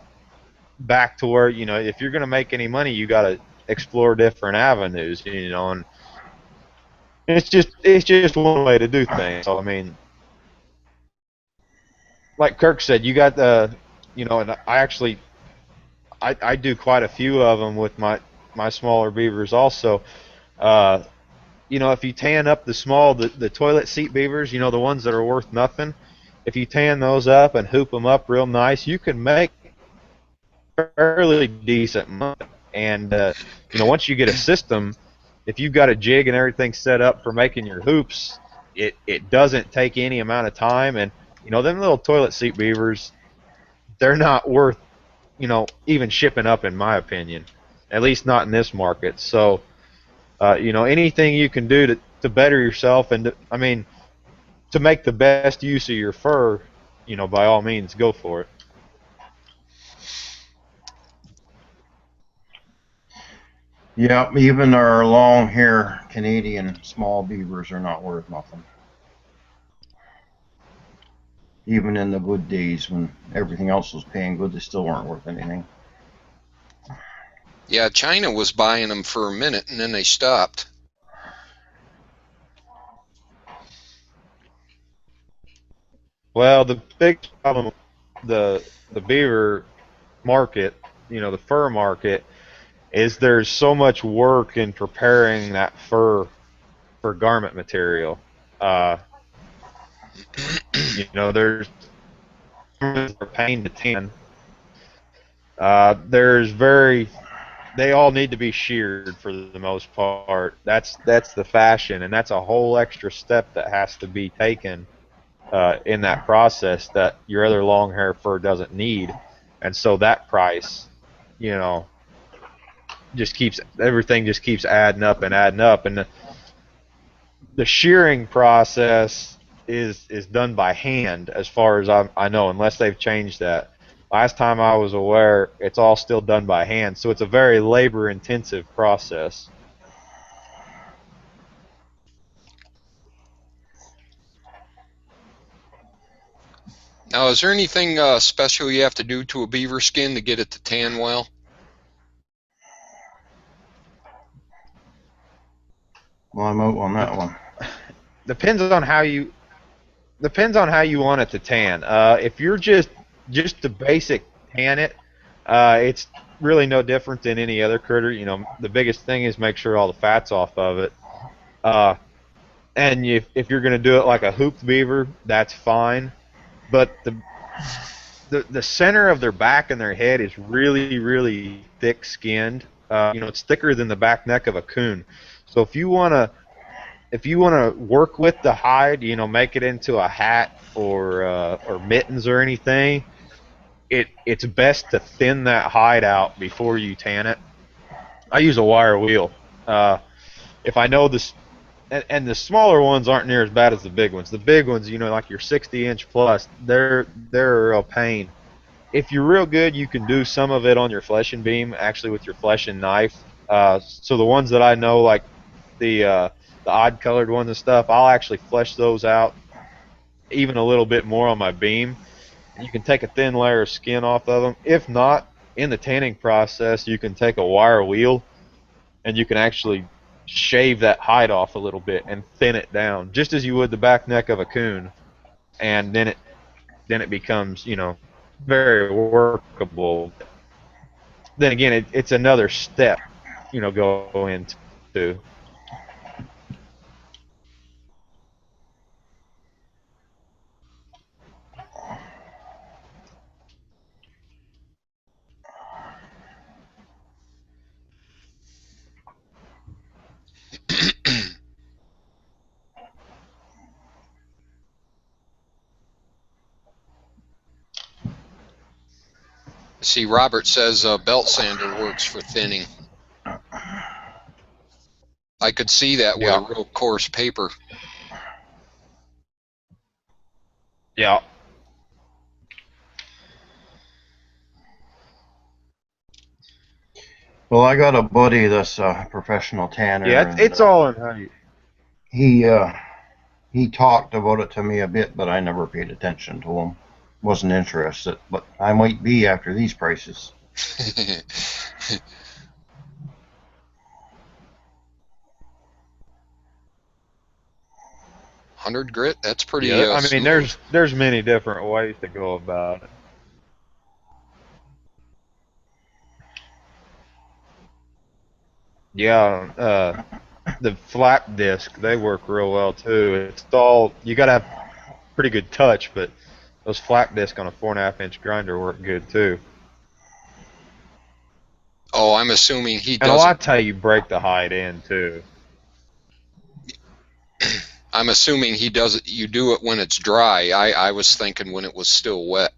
back to where, you know, if you're going to make any money, you got to explore different avenues, you know, and it's just one way to do things. So I mean, like Kirk said, you got the, you know, and I actually I do quite a few of them with my smaller beavers also. Uh, you know, if you tan up the toilet seat beavers, you know, the ones that are worth nothing, if you tan those up and hoop them up real nice, you can make fairly decent money. And you know, once you get a system, if you've got a jig and everything set up for making your hoops, it doesn't take any amount of time. And you know, them little toilet seat beavers, they're not worth, you know, even shipping up, in my opinion, at least not in this market. So you know, anything you can do to better yourself and I mean, to make the best use of your fur, you know, by all means, go for it. Yeah, even our long hair Canadian small beavers are not worth nothing. Even in the good days when everything else was paying good, they still weren't worth anything. Yeah, China was buying them for a minute and then they stopped. Well, the big problem with the beaver market, you know, the fur market, is there's so much work in preparing that fur for garment material. Uh, you know, there's a pain to tan. There's very they all need to be sheared for the most part. That's the fashion, and that's a whole extra step that has to be taken in that process that your other long hair fur doesn't need, and so that price, you know, just keeps everything just keeps adding up, and the shearing process is done by hand as far as I know, unless they've changed that. Last time I was aware, it's all still done by hand, so it's a very labor-intensive process. Now, is there anything special you have to do to a beaver skin to get it to tan well? Well, I'm out on that one. Depends on how you want it to tan. If you're just the basic tan it, it's really no different than any other critter. You know, the biggest thing is make sure all the fat's off of it. Uh, and if you're going to do it like a hooped beaver, that's fine. But the center of their back and their head is really thick skinned. You know, it's thicker than the back neck of a coon. So if you want to work with the hide, you know, make it into a hat or mittens or anything, it's best to thin that hide out before you tan it. I use a wire wheel. If I know this, and the smaller ones aren't near as bad as the big ones. The big ones, you know, like your 60-inch plus, they're a real pain. If you're real good, you can do some of it on your fleshing beam, actually with your fleshing knife. So the ones that I know, like the odd colored ones and stuff, I'll actually flesh those out even a little bit more on my beam. You can take a thin layer of skin off of them. If not, in the tanning process, you can take a wire wheel and you can actually shave that hide off a little bit and thin it down, just as you would the back neck of a coon, and then it becomes, you know, very workable. Then again, it's another step, you know, go into. See, Robert says belt sander works for thinning. I could see that with a Yeah, real coarse paper. yeah, Well, I got a buddy that's a professional tanner, yeah. and It's all in how you. he uh, he talked about it to me a bit, but I never paid attention to him. Wasn't interested, but I might be after these prices. 100 grit? That's pretty Yeah, I mean, smooth. there's many different ways to go about it. Yeah, the flap disc, they work real well too. It's all you gotta have pretty good touch, but those flap disc on a 4.5-inch grinder work good too. Oh, I'm assuming he And a does it. lot of how you break the hide in too. I'm assuming he does it. You do it when it's dry. I was thinking when it was still wet.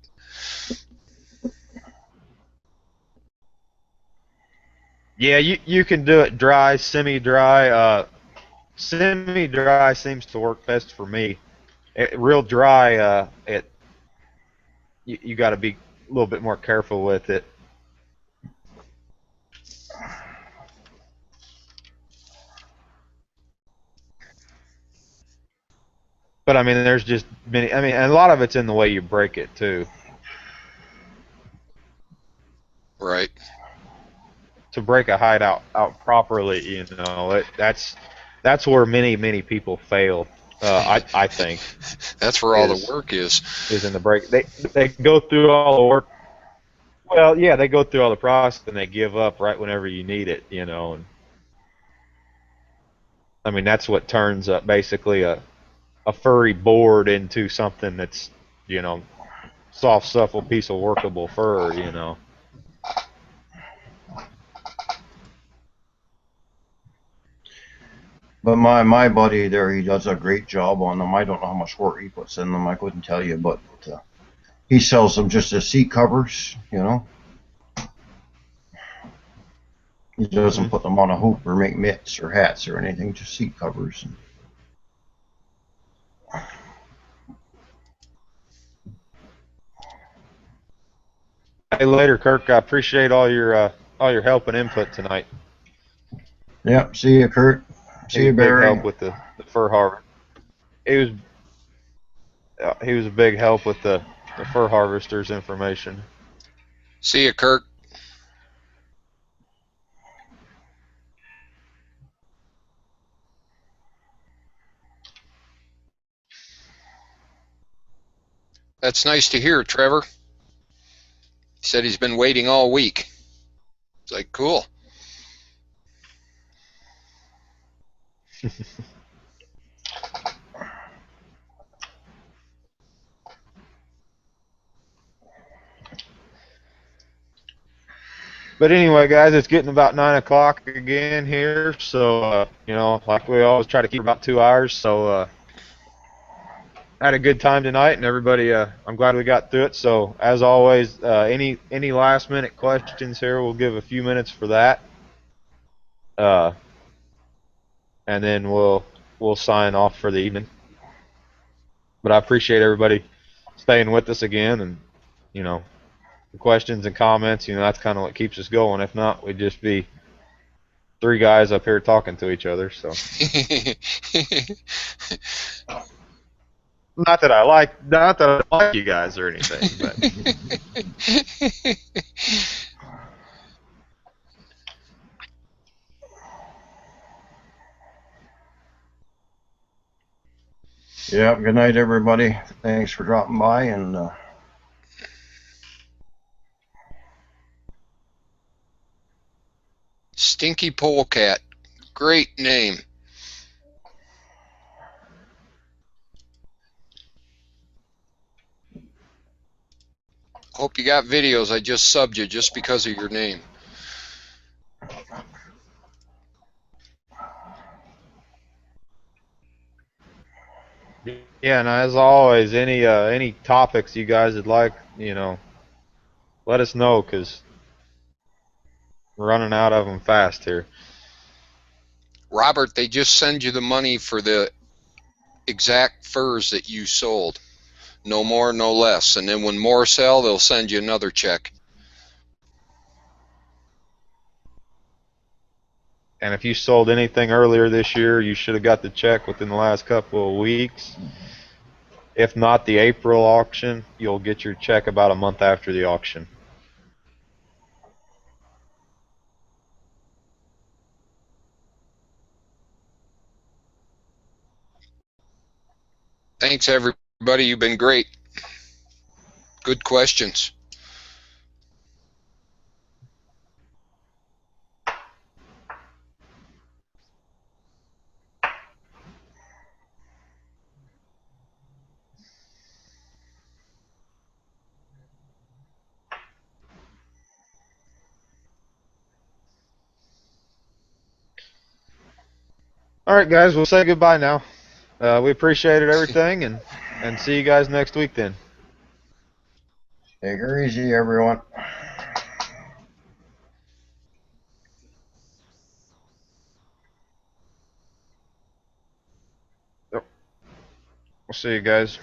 Yeah, you can do it dry, semi-dry. Semi-dry seems to work best for me. Real dry, you got to be a little bit more careful with it. But I mean, there's just many. I mean, and a lot of it's in the way you break it too. Right. To break a hide out properly, you know, that's where many people fail. I think That's where all the is work is. is in the break. They go through all the work. Well, yeah, they go through all the process and they give up right whenever you need it, you know. And I mean, that's what turns basically a furry board into something that's, you know, soft, supple piece of workable fur, you know. But my buddy there, he does a great job on them. I don't know how much work he puts in them. I couldn't tell you, but he sells them just as seat covers, you know. He doesn't put them on a hoop or make mitts or hats or anything, just seat covers. Hey, later, Kirk. I appreciate all your help and input tonight. Yep. See you, Kurt. See you, Barry. Big help with the fur harvest. He was a big help with the fur harvester's information. See you, Kirk. That's nice to hear, Trevor. He said he's been waiting all week. It's like, cool. But anyway, guys, it's getting about 9 o'clock again here. So, you know, like we always try to keep about 2 hours. So, had a good time tonight, and everybody, I'm glad we got through it. So, as always, any last minute questions here, we'll give a few minutes for that. And then we'll sign off for the evening. But I appreciate everybody staying with us again, and you know, the questions and comments. You know, that's kind of what keeps us going. If not, we'd just be three guys up here talking to each other. So, not that I like you guys or anything, but. Yep. Good night, everybody. Thanks for dropping by, and Stinky Polecat. Great name. Hope you got videos. I just subbed you just because of your name. Yeah, and as always, any topics you guys would like, you know, let us know, because we're running out of them fast here. Robert, they just send you the money for the exact furs that you sold. No more, no less. And then when more sell, they'll send you another check. And if you sold anything earlier this year, you should have got the check within the last couple of weeks. If not the April auction, you'll get your check about a month after the auction. Thanks, everybody. You've been great. Good questions. All right, guys, we'll say goodbye now. We appreciated everything, and see you guys next week then. take her easy, everyone. We'll see you guys.